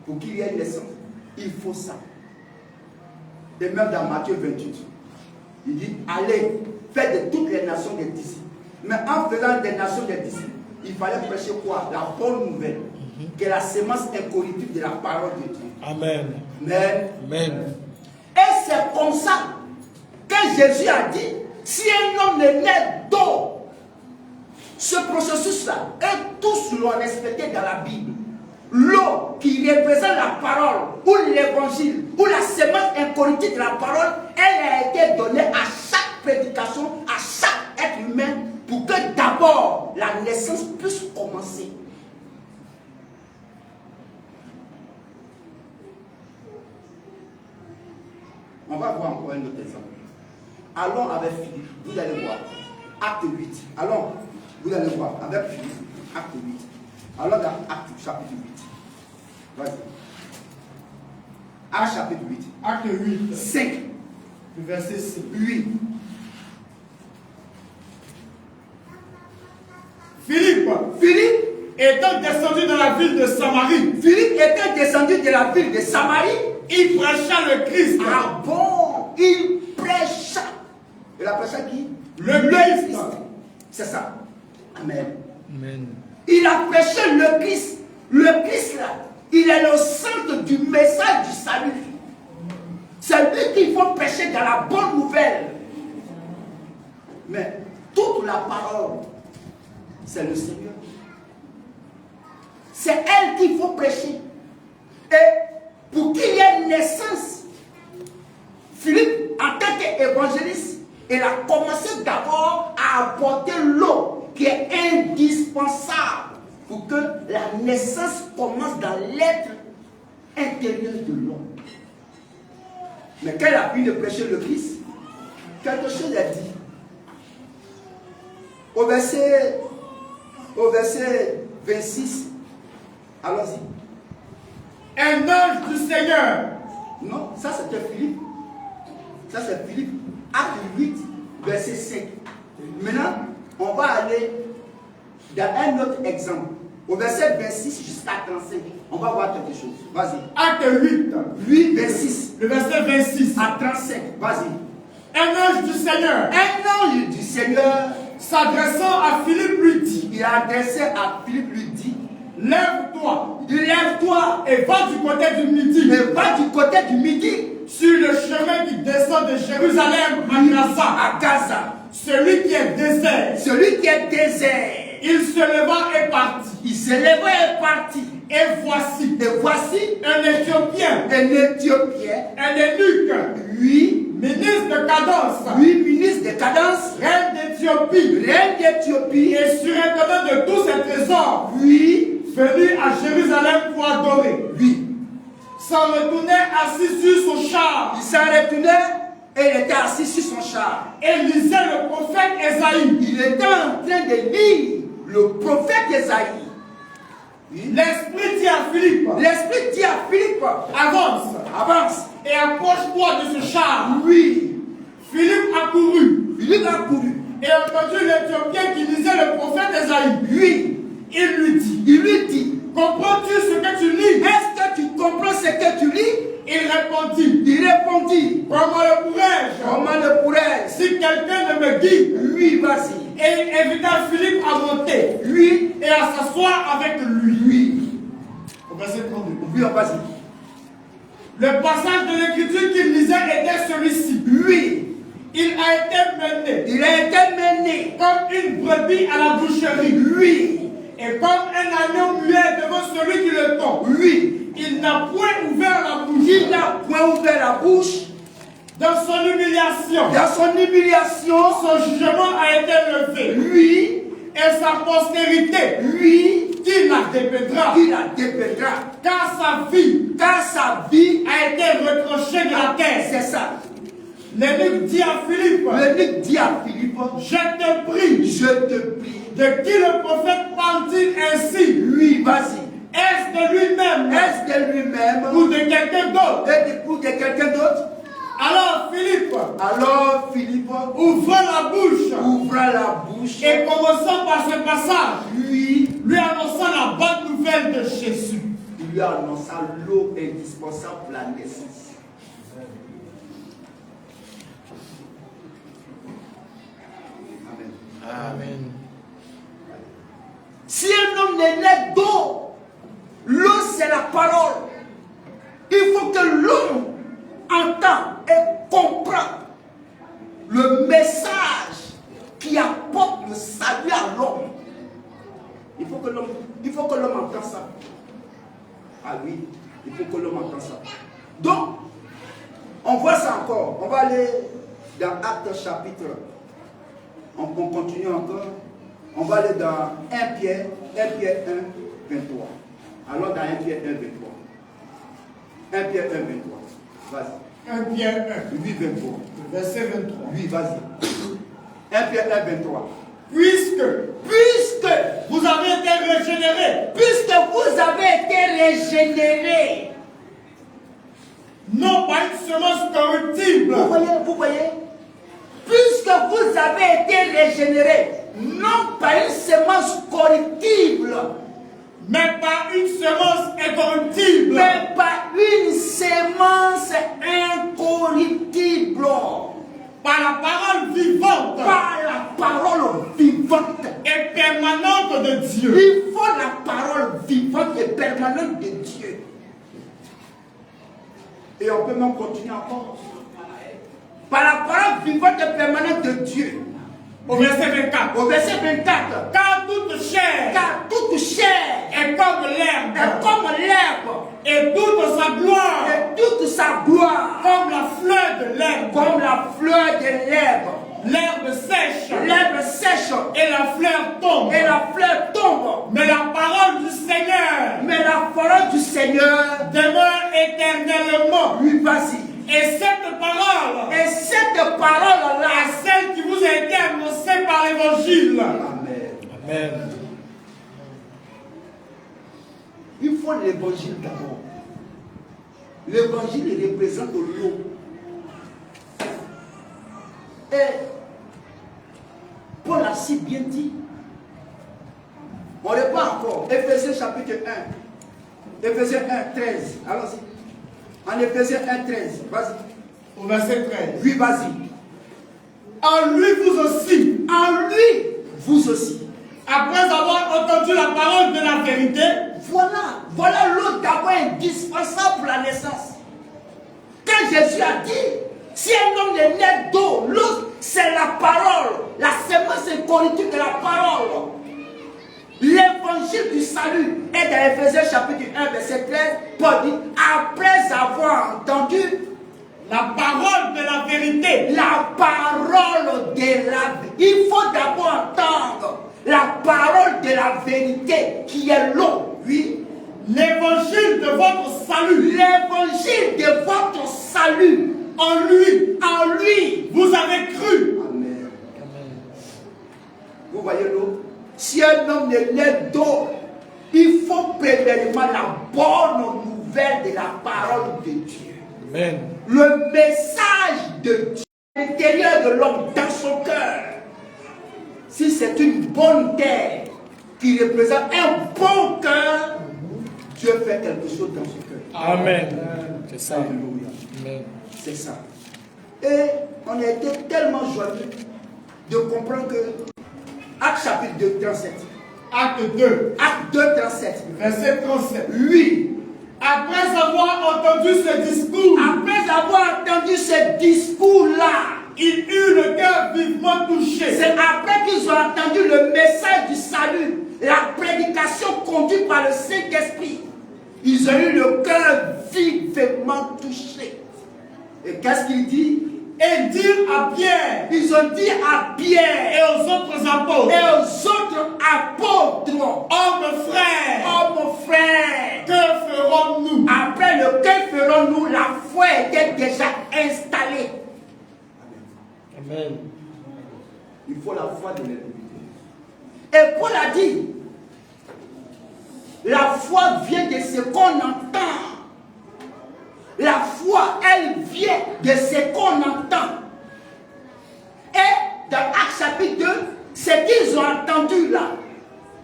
pour qu'il y ait une naissance, il faut ça. Et même dans Matthieu 28, il dit, allez, faites de toutes les nations des disciples. Mais en faisant des nations des disciples, il fallait prêcher quoi? La bonne nouvelle, qui est la sémence incorruptible de la parole de Dieu. Amen. Amen. Amen. Et c'est comme ça que Jésus a dit, si un homme est né d'eau, ce processus-là est tous l'ont respecté dans la Bible. L'eau qui représente la parole, ou l'évangile, ou la semence incorruptible de la parole, elle a été donnée à chaque prédication, à chaque être humain, pour que d'abord la naissance puisse commencer. On va voir encore un autre exemple. Allons avec Philippe, vous allez voir. Acte 8. Allons, vous allez voir avec Philippe, acte 8. Allons dans Acte chapitre 8. Vas-y. Acte chapitre 8. Acte 8. 5. Verset 6. 8. Philippe étant descendu dans la ville de Samarie. Philippe était descendu de la ville de Samarie. Il prêcha le Christ. Ah bon? Il prêcha. Il a prêché qui? Le Christ. C'est ça. Amen. Amen. Il a prêché le Christ. Le Christ là, il est le centre du message du salut. lui qu'il faut prêcher dans la bonne nouvelle. Mais toute la parole, c'est le Seigneur. C'est elle qu'il faut prêcher. Et pour qu'il y ait naissance, Philippe, en tant qu'évangéliste, il a commencé d'abord à apporter l'eau qui est indispensable pour que la naissance commence dans l'être intérieur de l'homme. Mais quand il a fini de prêcher le Christ, quelque chose a dit. Au verset 26, allons-y. Un ange du Seigneur. Non, ça c'était Philippe. Ça c'est Philippe. Acte 8, verset 5. Maintenant, on va aller dans un autre exemple. Au verset 26 jusqu'à 35. On va voir quelque chose. Vas-y. Acte 8, 26. Le verset 26 à 35. Vas-y. Un ange du Seigneur. Un ange du Seigneur. S'adressant à Philippe lui dit. Il a adressé à Philippe lui dit. Lève-toi. Lève-toi. Et va du côté du midi. Et va du côté du midi. Sur le chemin qui descend de Jérusalem à Gaza. Celui qui est désert. Celui qui est désert. Il se leva et partit. Il se leva et partit. Et voici un Éthiopien. Un eunuque. Oui. Ministre de Cadence. Oui, ministre de Cadence. Reine d'Éthiopie. Et surintendant de tous ses trésors. Oui. Venu à Jérusalem pour adorer. Oui. S'en retournait assis sur son char. Il s'en retournait et il était assis sur son char. Et lisait le prophète Ésaïe. Il était en train de lire le prophète Ésaïe. Oui. L'Esprit dit à Philippe. Avance. Et approche-toi de ce char. Oui. Philippe accourut. Et entendu l'Éthiopien qui lisait le prophète Ésaïe. Oui. Il lui dit. Comprends-tu ce que tu lis? Est-ce que tu comprends ce que tu lis? Il répondit. Comment le pourrais-je? Si quelqu'un ne me guide. Oui, vas-y. Et il invita Philippe à monter. Oui. Et à s'asseoir avec lui. Oui. Au verset 32. Oui, vas-y. Le passage de l'écriture qu'il lisait était celui-ci. Oui. Il a été mené. Comme une brebis à la boucherie. Oui. Et comme un agneau muet devant celui qui le tond. Oui. Il n'a point ouvert la bouche. Dans son humiliation. Son jugement a été levé. Oui. Et sa postérité. Oui. Qui la dépêtera. Car sa vie a été retranchée de la terre. C'est ça. L'eunuque dit à Philippe. Je te prie. De qui le prophète parle-t-il ainsi? Oui, vas-y. Est-ce de lui-même? Ou de quelqu'un d'autre? Alors Philippe ouvra la bouche et commençant par ce passage, lui annonça la bonne nouvelle de Jésus. Il lui annonça l'eau indispensable pour la naissance. Amen. Si un homme n'est né d'eau, l'eau c'est la parole. Il faut que l'homme entende et comprenne le message qui apporte le salut à l'homme. Il faut que l'homme entende ça. Ah oui, il faut que l'homme entende ça. Donc, on voit ça encore. On va aller dans Actes chapitre. On continue encore. On va aller dans 1 Pierre 1, 23. Alors dans 1 Pierre 1, 23. 1 Pierre 1, 23. Vas-y. 1 Pierre 1. Oui, 23. Verset 23. Oui, vas-y. 1 Pierre 1, 23. Puisque vous avez été régénérés. Non pas une semence corruptible. Vous voyez? Puisque vous avez été régénérés, non pas une semence corruptible, mais pas une semence incorruptible. Mais pas une semence incorruptible. Par la parole vivante. Par la parole vivante. Et permanente de Dieu. Il faut la parole vivante et permanente de Dieu. Et on peut même continuer encore. Par la parole vivante et permanente de Dieu. Au verset 24. Au verset 24. Car toute chair est comme l'herbe. Et toute sa gloire. Comme la fleur de l'herbe. L'herbe sèche. Et la fleur tombe. Mais la parole du Seigneur. Demeure éternellement. Oui, vas-y. Et cette parole-là est celle qui vous a été annoncée par l'évangile. Amen. Il faut l'évangile d'abord. L'évangile représente l'eau. Et Paul a si bien dit. On reprend encore. Éphésiens chapitre 1. Éphésiens 1, 13. Allons-y. En Éphésiens 1, 13. Vas-y. Au verset 13. Oui, vas-y. En lui, vous aussi. Après avoir entendu la parole de la vérité. Voilà l'eau d'abord indispensable pour la naissance. Quand Jésus a dit, si un homme est né d'eau, l'eau c'est la parole. La semence est corrective de la parole. L'évangile du salut est dans Éphésiens chapitre 1, verset 13. Paul dit, après avoir entendu la parole de la vérité. Il faut d'abord entendre la parole de la vérité qui est l'eau. Oui. L'évangile de votre salut. L'évangile de votre salut. En lui. Vous avez cru. Amen. Vous voyez l'eau? Si un homme est né d'eau, il faut premièrement la bonne nouvelle de la parole de Dieu. Amen. Le message de Dieu à l'intérieur de l'homme, dans son cœur. Si c'est une bonne terre qui représente un bon cœur, Dieu fait quelque chose dans son cœur. Amen. C'est ça. Alléluia. Amen. C'est ça. Et on a été tellement joyeux de comprendre que Acte chapitre 2, 37. Acte 2. Acte 2, 37. Verset 37. Oui. Après avoir entendu ce discours. Là, il eut le cœur vivement touché. C'est après qu'ils ont entendu le message du salut, la prédication conduite par le Saint-Esprit. Ils ont eu le cœur vivement touché. Et qu'est-ce qu'il dit? Et dire à Pierre. Ils ont dit à Pierre et aux autres apôtres. Hommes frères. Que ferons-nous? Après le que ferons-nous, la foi était déjà installée. Amen. Il faut la foi de l'individu. Et Paul a dit, la foi vient de ce qu'on entend. La foi, elle vient de ce qu'on entend. Et dans Acte chapitre 2, ce qu'ils ont entendu là,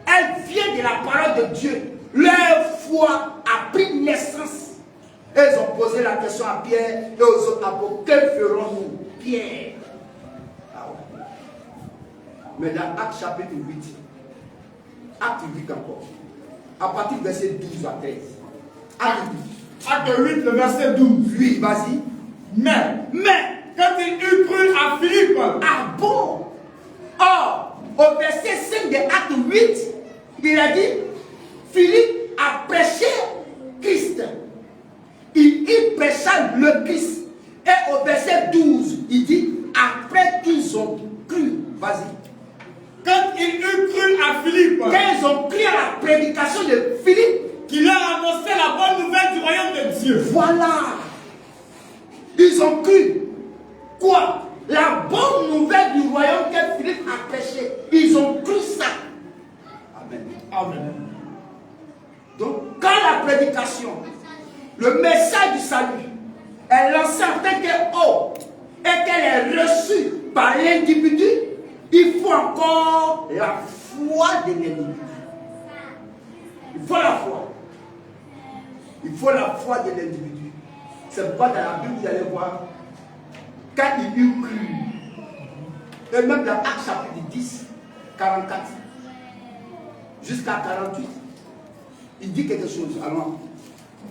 elle vient de la parole de Dieu. Leur foi a pris naissance. Et ils ont posé la question à Pierre et aux autres apôtres. Que ferons-nous, Pierre? Ah ouais. Mais dans Acte chapitre 8, Acte 8 encore, à partir du verset 12 à 13. Acte 8, le verset 12. Oui, vas-y. Mais, quand il eut cru à Philippe. Ah bon? Or, au verset 5 de Acte 8, il a dit, Philippe a prêché Christ. Il prêcha le Christ. Et au verset 12, il dit, après qu'ils ont cru, vas-y. Quand il eut cru à Philippe. Quand ils ont cru à la prédication de Philippe, qui leur annonçait la bonne nouvelle du royaume de Dieu. Voilà. Ils ont cru. Quoi? La bonne nouvelle du royaume que Philippe a prêché. Ils ont cru ça. Amen. Amen. Donc, quand la prédication, le message du salut, est lancé en tant que eau et qu'elle est reçue par l'individu, il faut encore la foi de l'individu. Il faut la foi. Il faut la foi de l'individu. C'est pourquoi dans la Bible, vous allez voir, quand il eut cru, et même dans Acte chapitre 10, 44, jusqu'à 48, il dit quelque chose. Alors,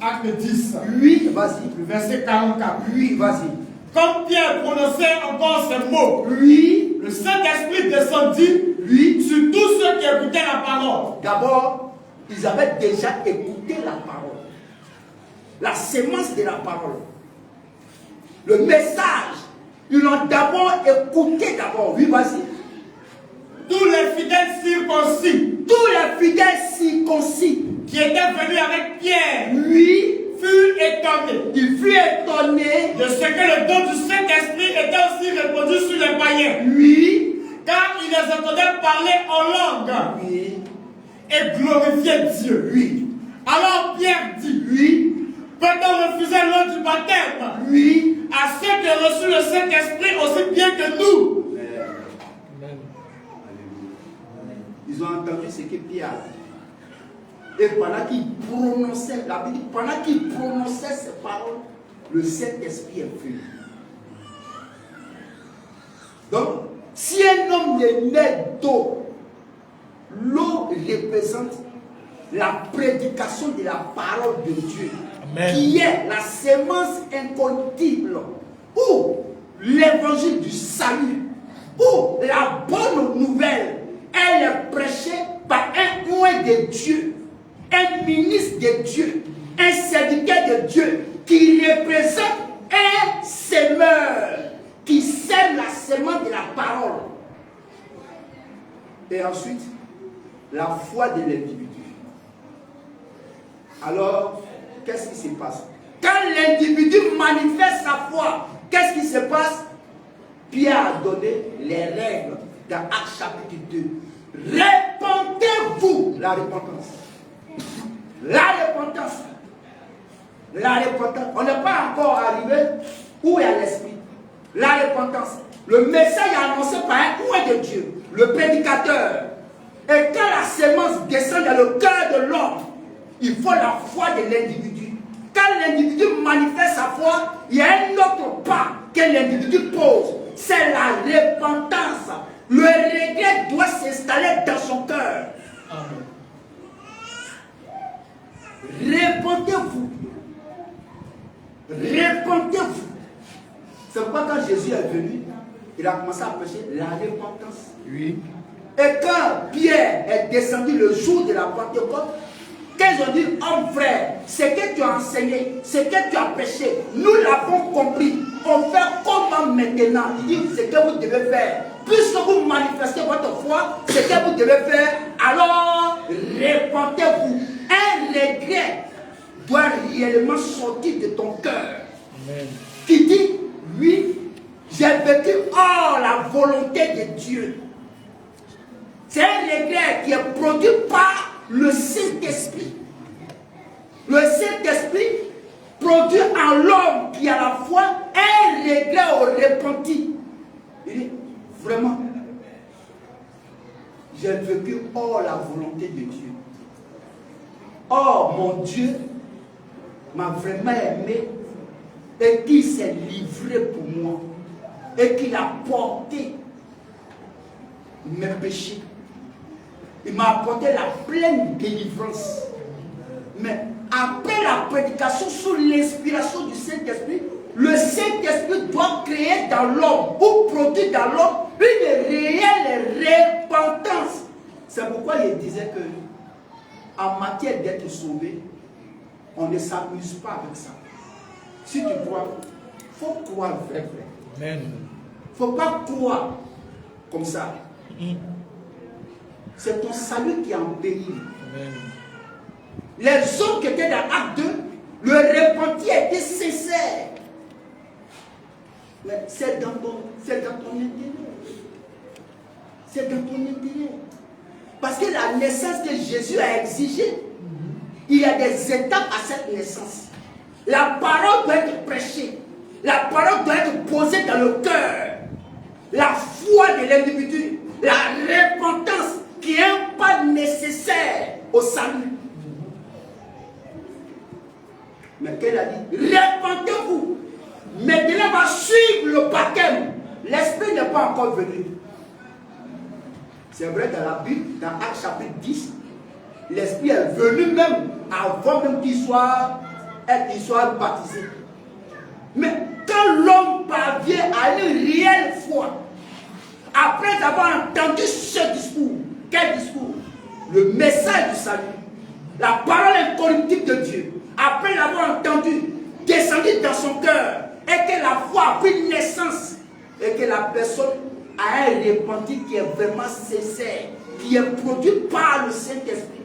Acte 10. Oui, vas-y. Le verset 44. Oui, vas-y. Comme Pierre prononçait encore ces mots, oui, le Saint-Esprit descendit sur tous ceux qui écoutaient la parole. D'abord, ils avaient déjà écouté la parole. La sémence de la parole. Le message, ils l'ont d'abord écouté d'abord. Oui, vas-y. Tous les fidèles circoncis. Tous les fidèles circoncis. Qui étaient venus avec Pierre. Oui. Furent étonnés. Il fut étonné de ce que le don du Saint-Esprit était aussi répandu sur les païens. Oui. Car ils les entendaient parler en langue. Oui. Et glorifier Dieu. Oui. Alors Pierre dit. Oui. Peut-on refuser l'eau du baptême? Oui. À ceux qui ont reçu le Saint-Esprit aussi bien que nous. Amen. Ils ont entendu ce que Pierre a dit. Et pendant qu'il prononçait, la Bible dit, pendant qu'il prononçait ces paroles, le Saint-Esprit est venu. Donc, si un homme est né d'eau, l'eau représente la prédication de la parole de Dieu. Amen. Qui est la sémence incorruptible, ou l'évangile du salut, ou la bonne nouvelle, elle est prêchée par un oint de Dieu, un ministre de Dieu, un serviteur de Dieu, qui représente un semeur, qui sème la semence de la parole. Et ensuite, la foi de l'individu. Alors, qu'est-ce qui se passe? Quand l'individu manifeste sa foi, qu'est-ce qui se passe? Pierre a donné les règles dans Actes chapitre 2. Répentez-vous, la repentance. La repentance. La repentance. On n'est pas encore arrivé où il y a l'esprit. La repentance. Le message est annoncé par un oint de Dieu, le prédicateur. Et quand la sémence descend dans le cœur de l'homme, il faut la foi de l'individu. Quand l'individu manifeste sa foi, il y a un autre pas que l'individu pose. C'est la repentance. Le regret doit s'installer dans son cœur. Répentez-vous. Répentez-vous. C'est pourquoi quand Jésus est venu, il a commencé à prêcher la repentance. Oui. Et quand Pierre est descendu le jour de la Pentecôte, qu'ils ont dit, homme frère, ce que tu as enseigné, ce que tu as prêché, nous l'avons compris. On fait comment maintenant? Il dit, ce que vous devez faire. Puisque vous manifestez votre foi, ce que vous devez faire, alors répentez-vous. Un regret doit réellement sortir de ton cœur. Amen. Qui dit, oui, j'ai vécu hors la volonté de Dieu. C'est un regret qui est produit par le Saint-Esprit. Le Saint-Esprit produit en l'homme qui a la foi un regret au repenti. Il dit, vraiment, j'ai vécu hors la volonté de Dieu. Or, mon Dieu m'a vraiment aimé et qui s'est livré pour moi et qui a porté mes péchés. Il m'a apporté la pleine délivrance. Mais après la prédication sous l'inspiration du Saint-Esprit, le Saint-Esprit doit créer dans l'homme ou produire dans l'homme une réelle repentance. C'est pourquoi il disait que en matière d'être sauvé, on ne s'amuse pas avec ça. Si tu crois, il faut croire vrai. Il ne faut pas croire comme ça. C'est ton salut qui est en péril. Les hommes qui étaient dans Acte 2, le repenti était sincère. Mais c'est dans ton intérêt. C'est dans ton intérêt. Parce que la naissance que Jésus a exigée, il y a des étapes à cette naissance. La parole doit être prêchée. La parole doit être posée dans le cœur. La foi de l'individu, la repentance qui est un pas nécessaire au salut. Mais qu'elle a dit, répentez-vous. Maintenant va suivre le baptême. L'esprit n'est pas encore venu. C'est vrai dans la Bible, dans Actes chapitre 10, l'esprit est venu même avant même qu'il soit et qu'il soit baptisé. Mais quand l'homme parvient à une réelle foi, après avoir entendu ce discours, quel discours? Le message du salut, la parole incorruptible de Dieu, après l'avoir entendu, descendu dans son cœur, et que la foi a pris naissance, et que la personne a un repenti qui est vraiment sincère, qui est produit par le Saint-Esprit.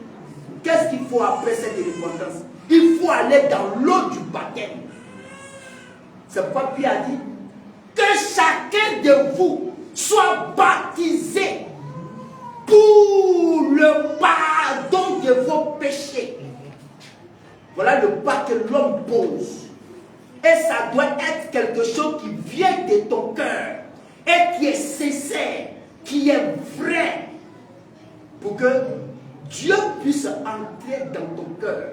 Qu'est-ce qu'il faut après cette repentance? Il faut aller dans l'eau du baptême. C'est pourquoi Pierre a dit que chacun de vous soit baptisé pour le pardon de vos péchés. Voilà le pas que l'homme pose. Et ça doit être quelque chose qui vient de ton cœur et qui est sincère, qui est vrai, pour que Dieu puisse entrer dans ton cœur.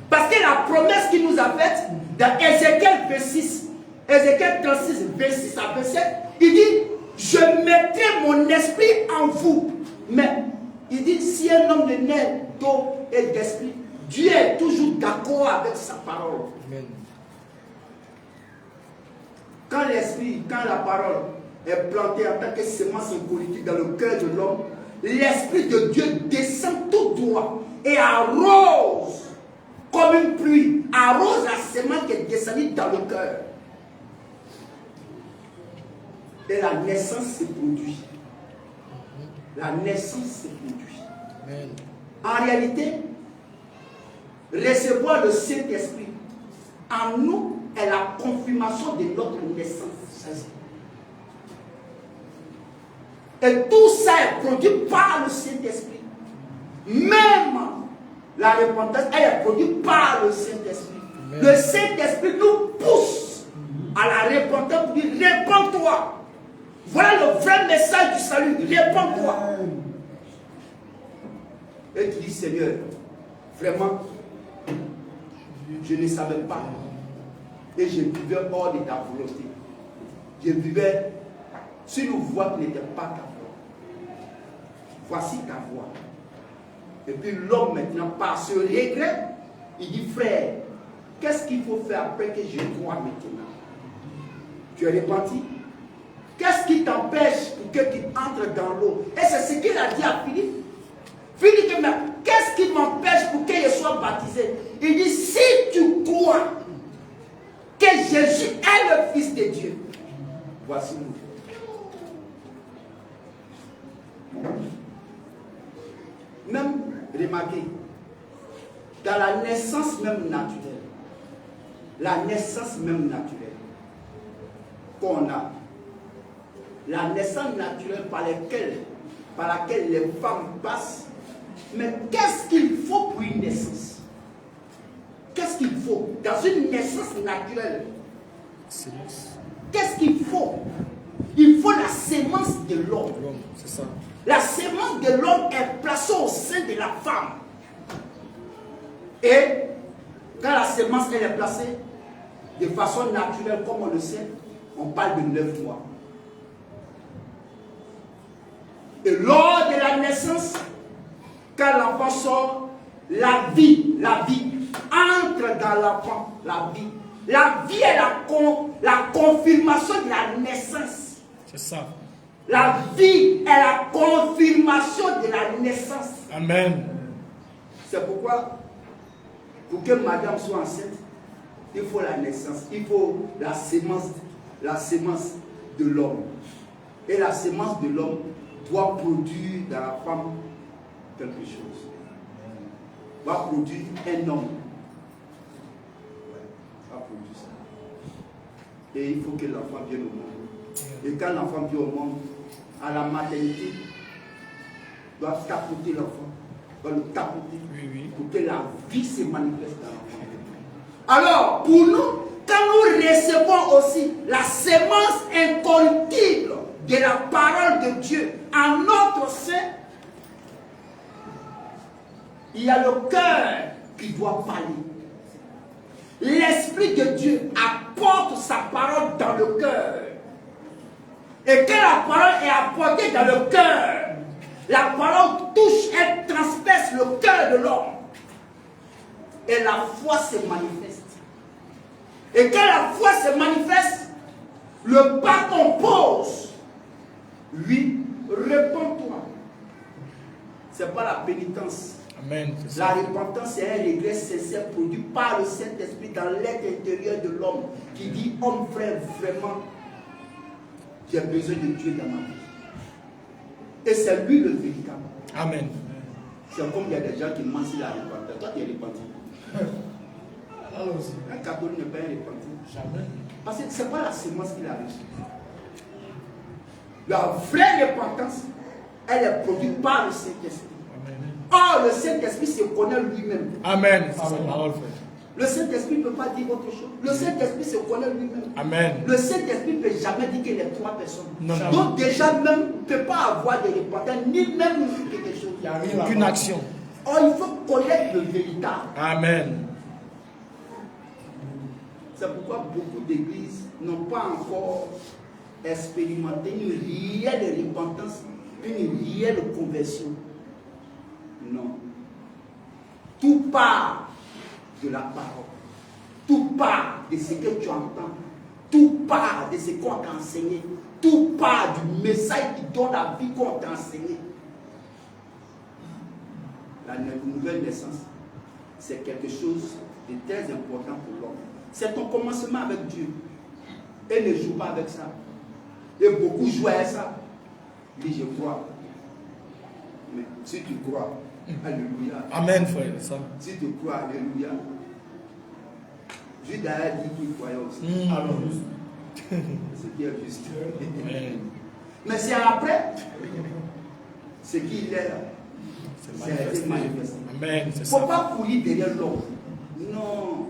Parce que la promesse qu'il nous a faite dans Ézéchiel 26, Ézéchiel 36, 26 à 27, il dit, je mettrai mon esprit en vous. Mais il dit, si un homme ne naît d'eau et d'esprit, Dieu est toujours d'accord avec sa parole. Amen. Quand l'esprit, quand la parole est plantée en tant que semence politique dans le cœur de l'homme, l'esprit de Dieu descend tout droit et arrose comme une pluie, arrose la semence qui est descendue dans le cœur. Et la naissance se produit. La naissance se produit. Amen. En réalité, recevoir le Saint-Esprit en nous est la confirmation de notre naissance. Et tout ça est produit par le Saint-Esprit. Même la repentance, elle est produite par le Saint-Esprit. Le Saint-Esprit nous pousse à la repentance pour dire, répands-toi. Voilà le vrai message du salut, répands-toi. Et tu dis, Seigneur, vraiment, je ne savais pas. Et je vivais hors de ta volonté. Je vivais sur une voie qui n'était pas ta voie. Voici ta voie. Et puis l'homme maintenant, par ce regret, il dit, frère, qu'est-ce qu'il faut faire après que je crois maintenant? Tu es repenti? Qu'est-ce qui t'empêche pour que tu entres dans l'eau? Et c'est ce qu'il a dit à Philippe. Philippe dit, mais qu'est-ce qui m'empêche pour que je sois baptisé? Il dit, si tu crois que Jésus est le Fils de Dieu, voici nous. Même, remarquez, dans la naissance même naturelle, qu'on a, la naissance naturelle par laquelle les femmes passent, mais qu'est-ce qu'il faut pour une naissance? Qu'est-ce qu'il faut dans une naissance naturelle? Qu'est-ce qu'il faut? Il faut la sémence de l'homme. C'est ça. La sémence de l'homme est placée au sein de la femme. Et quand la sémence elle est placée de façon naturelle, comme on le sait, on parle de 9 mois. Et lors de la naissance, quand l'enfant sort, la vie entre dans l'enfant, la vie. La vie est la confirmation de la naissance. C'est ça. La vie est la confirmation de la naissance. Amen. C'est pourquoi, pour que madame soit enceinte, il faut la naissance, il faut la sémence de l'homme. Et la sémence de l'homme doit produire dans la femme quelque chose. Va produire un homme. Va produire ça. Et il faut que l'enfant vienne au monde. Et quand l'enfant vient au monde, à la maternité, doit tapoter l'enfant. Doit le tapoter pour que la vie se manifeste dans l'enfant. Alors, pour nous, quand nous recevons aussi la sémence incorruptible de la parole de Dieu en notre sein, il y a le cœur qui doit parler. L'Esprit de Dieu apporte sa parole dans le cœur. Et quand la parole est apportée dans le cœur, la parole touche et transperce le cœur de l'homme. Et la foi se manifeste. Et quand la foi se manifeste, le pas qu'on pose, lui, réponds-toi. Ce n'est pas la pénitence. Amen. La repentance est un regret sincère produit par le Saint-Esprit dans l'être intérieur de l'homme qui dit, homme frère, vraiment, j'ai besoin de Dieu dans ma vie. Et c'est lui le véritable. Amen. C'est comme il y a des gens qui mentent sur la repentance. Toi, tu es repenti. Un catholique ne peut pas repenti. Jamais. Parce que ce n'est pas la sémence qu'il a reçue. La vraie repentance, elle est produite par le Saint-Esprit. Or, le Saint-Esprit se connaît lui-même. Amen. C'est sa parole, frère. Le Saint-Esprit ne peut pas dire autre chose. Le Saint-Esprit se connaît lui-même. Amen. Le Saint-Esprit ne peut jamais dire qu'il est trois personnes. Non, non. Donc déjà même, ne peut pas avoir de repentance, ni même quelque chose. Il y a rien Aucune action. Or, il faut connaître le véritable. Amen. C'est pourquoi beaucoup d'églises n'ont pas encore expérimenté une réelle repentance, une réelle conversion. Non. Tout part de la parole. Tout part de ce que tu entends. Tout part de ce qu'on t'a enseigné. Tout part du message qui donne la vie qu'on t'a enseigné. La nouvelle naissance, c'est quelque chose de très important pour l'homme. C'est ton commencement avec Dieu. Et ne joue pas avec ça. Et beaucoup jouent à ça. Dis, je crois. Mais si tu crois, alléluia. Amen, frère. Ça. Si tu crois, alléluia. Judas a dit qu'il croyait aussi. Alors, Ce qui est juste. Amen. Mais c'est après ce qu'il est. C'est manifesté. Amen. Il C'est ne faut ça. pas courir derrière l'homme. Non.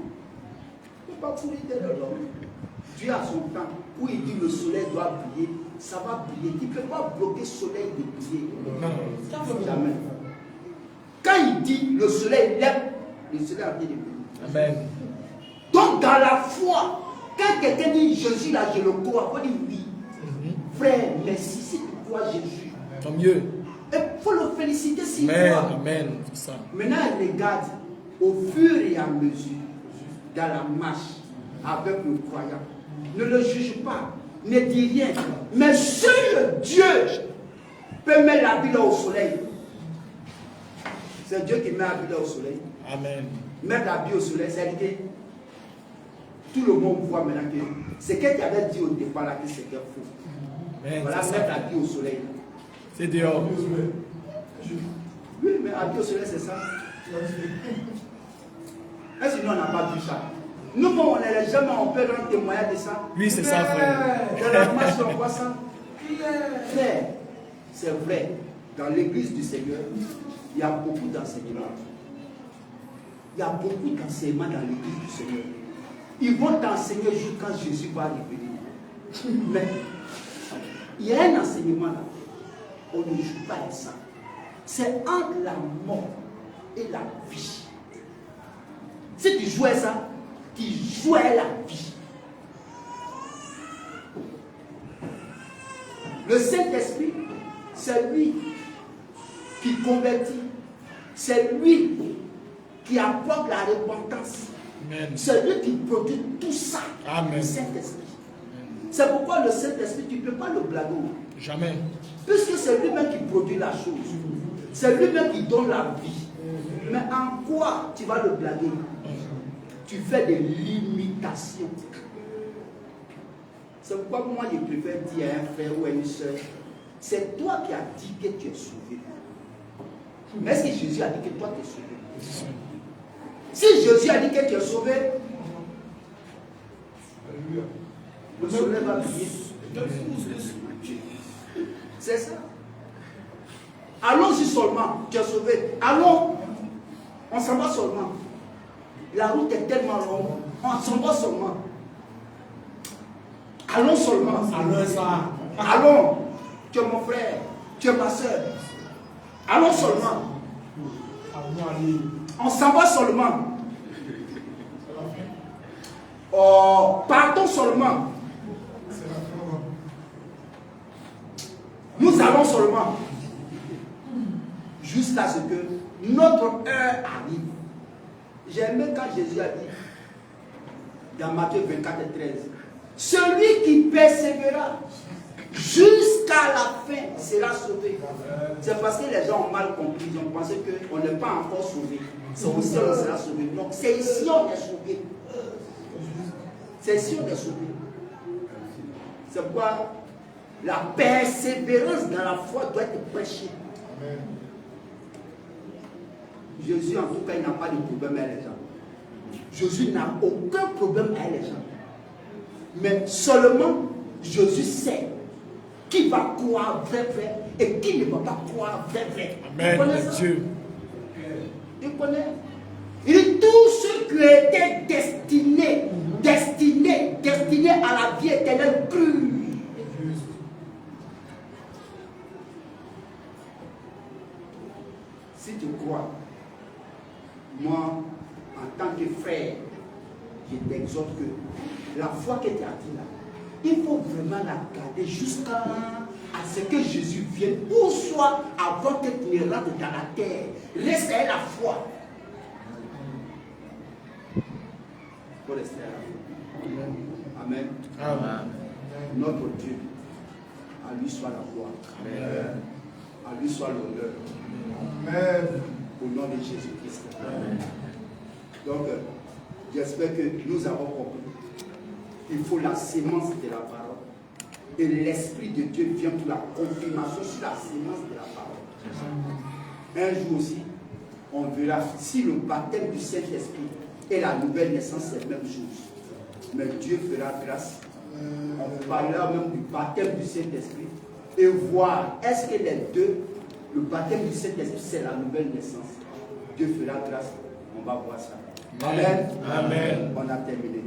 Il ne faut pas courir derrière l'homme. Dieu a son temps. Où il dit le soleil doit briller, ça va briller. Tu ne peux pas bloquer le soleil de briller. Non. Jamais. Quand il dit le soleil lève, le soleil a brillé de briller. Amen. Donc dans la foi, quand quelqu'un dit Jésus là, je le crois, on dit oui. Frère, merci si tu crois Jésus. Tant mieux. Il faut le féliciter s'il Amen. croit. Amen. C'est ça. Maintenant, regarde au fur et à mesure dans la marche avec le croyant. Ne le juge pas, ne dis rien. Mais seul Dieu peut mettre la vie là au soleil. C'est Dieu qui met la vie là au soleil. Amen. Mettre la vie au soleil, c'est que tout le monde voit maintenant que ce que tu avais dit au départ là, que c'était faux. Amen. Voilà, C'est mettre ça. la vie au soleil. C'est dehors. Oui, mais la vie au soleil, c'est ça. Est-ce que nous, on n'a pas vu ça? Nous, on n'est jamais, on peut rendre témoignage de ça. Oui, c'est ça, frère. Dans la marche, on voit ça. Frère, c'est vrai. Dans l'église du Seigneur, il y a beaucoup d'enseignements. Il y a beaucoup d'enseignements dans l'église du Seigneur. Ils vont t'enseigner jusqu'à Jésus va revenir. Mais il y a un enseignement là. On ne joue pas à ça. C'est entre la mort et la vie. Si tu jouais ça, tu jouais la vie. Le Saint-Esprit, c'est lui qui convertit. C'est lui qui apporte la repentance. Amen. C'est lui qui produit tout ça. Amen. Le Saint-Esprit. C'est pourquoi le Saint-Esprit, tu ne peux pas le blaguer. Jamais. Puisque c'est lui-même qui produit la chose. C'est lui-même qui donne la vie. Mais en quoi tu vas le blaguer? Tu fais des limitations. C'est pourquoi moi je préfère dire à un frère ou à une soeur, c'est toi qui as dit que tu es sauvé. Mais est-ce que Jésus a dit que toi tu es sauvé? Si Jésus a dit que tu es sauvé, le soleil va briller. C'est ça. Allons-y seulement, tu es sauvé. Allons, on s'en va seulement. La route est tellement longue, on s'en va seulement. Allons seulement. allons ça. Allons, tu es mon frère, tu es ma soeur. Allons seulement. Allons aller. On s'en va seulement. Oh, partons seulement. Nous allons seulement. Jusqu'à ce que notre heure arrive. J'ai aimé quand Jésus a dit, Dans Matthieu 24 et 13. Celui qui persévérera jusqu'à la fin sera sauvé. C'est parce que les gens ont mal compris. Ils ont pensé qu'on n'est pas encore sauvé. C'est au ciel on sera sauvé. Donc c'est ici on est sauvé. C'est ici on est sauvé. C'est pourquoi la persévérance dans la foi doit être prêchée. Jésus, en tout cas, il n'a pas de problème avec les gens. Jésus n'a aucun problème avec les gens. Mais seulement, Jésus sait qui va croire vrai et qui ne va pas croire vrai. Amen. Il connaît ça? Dieu. Il connaît. Il dit tous ceux qui étaient destinés à la vie éternelle crurent. Si tu crois, moi, en tant que frère, je t'exhorte que la foi que tu as dit là, il faut vraiment la garder jusqu'à ce que Jésus vienne, ou soit avant que tu ne rentres dans la terre. Reste à la foi. Il faut rester à la foi. Amen. Amen. Notre Dieu, à lui soit la gloire. Amen. À lui soit l'honneur. Amen. Au nom de Jésus-Christ. Donc, j'espère que nous avons compris. Il faut la sémence de la parole. Et l'Esprit de Dieu vient pour la confirmation sur la sémence de la parole. Un jour aussi, on verra si le baptême du Saint-Esprit et la nouvelle naissance, c'est la même chose. Mais Dieu fera grâce. On parlera même du baptême du Saint-Esprit et voir est-ce que les deux, le baptême du Saint-Esprit, c'est la nouvelle naissance. Dieu fera grâce. On va voir ça. Amen. Amen. On a terminé.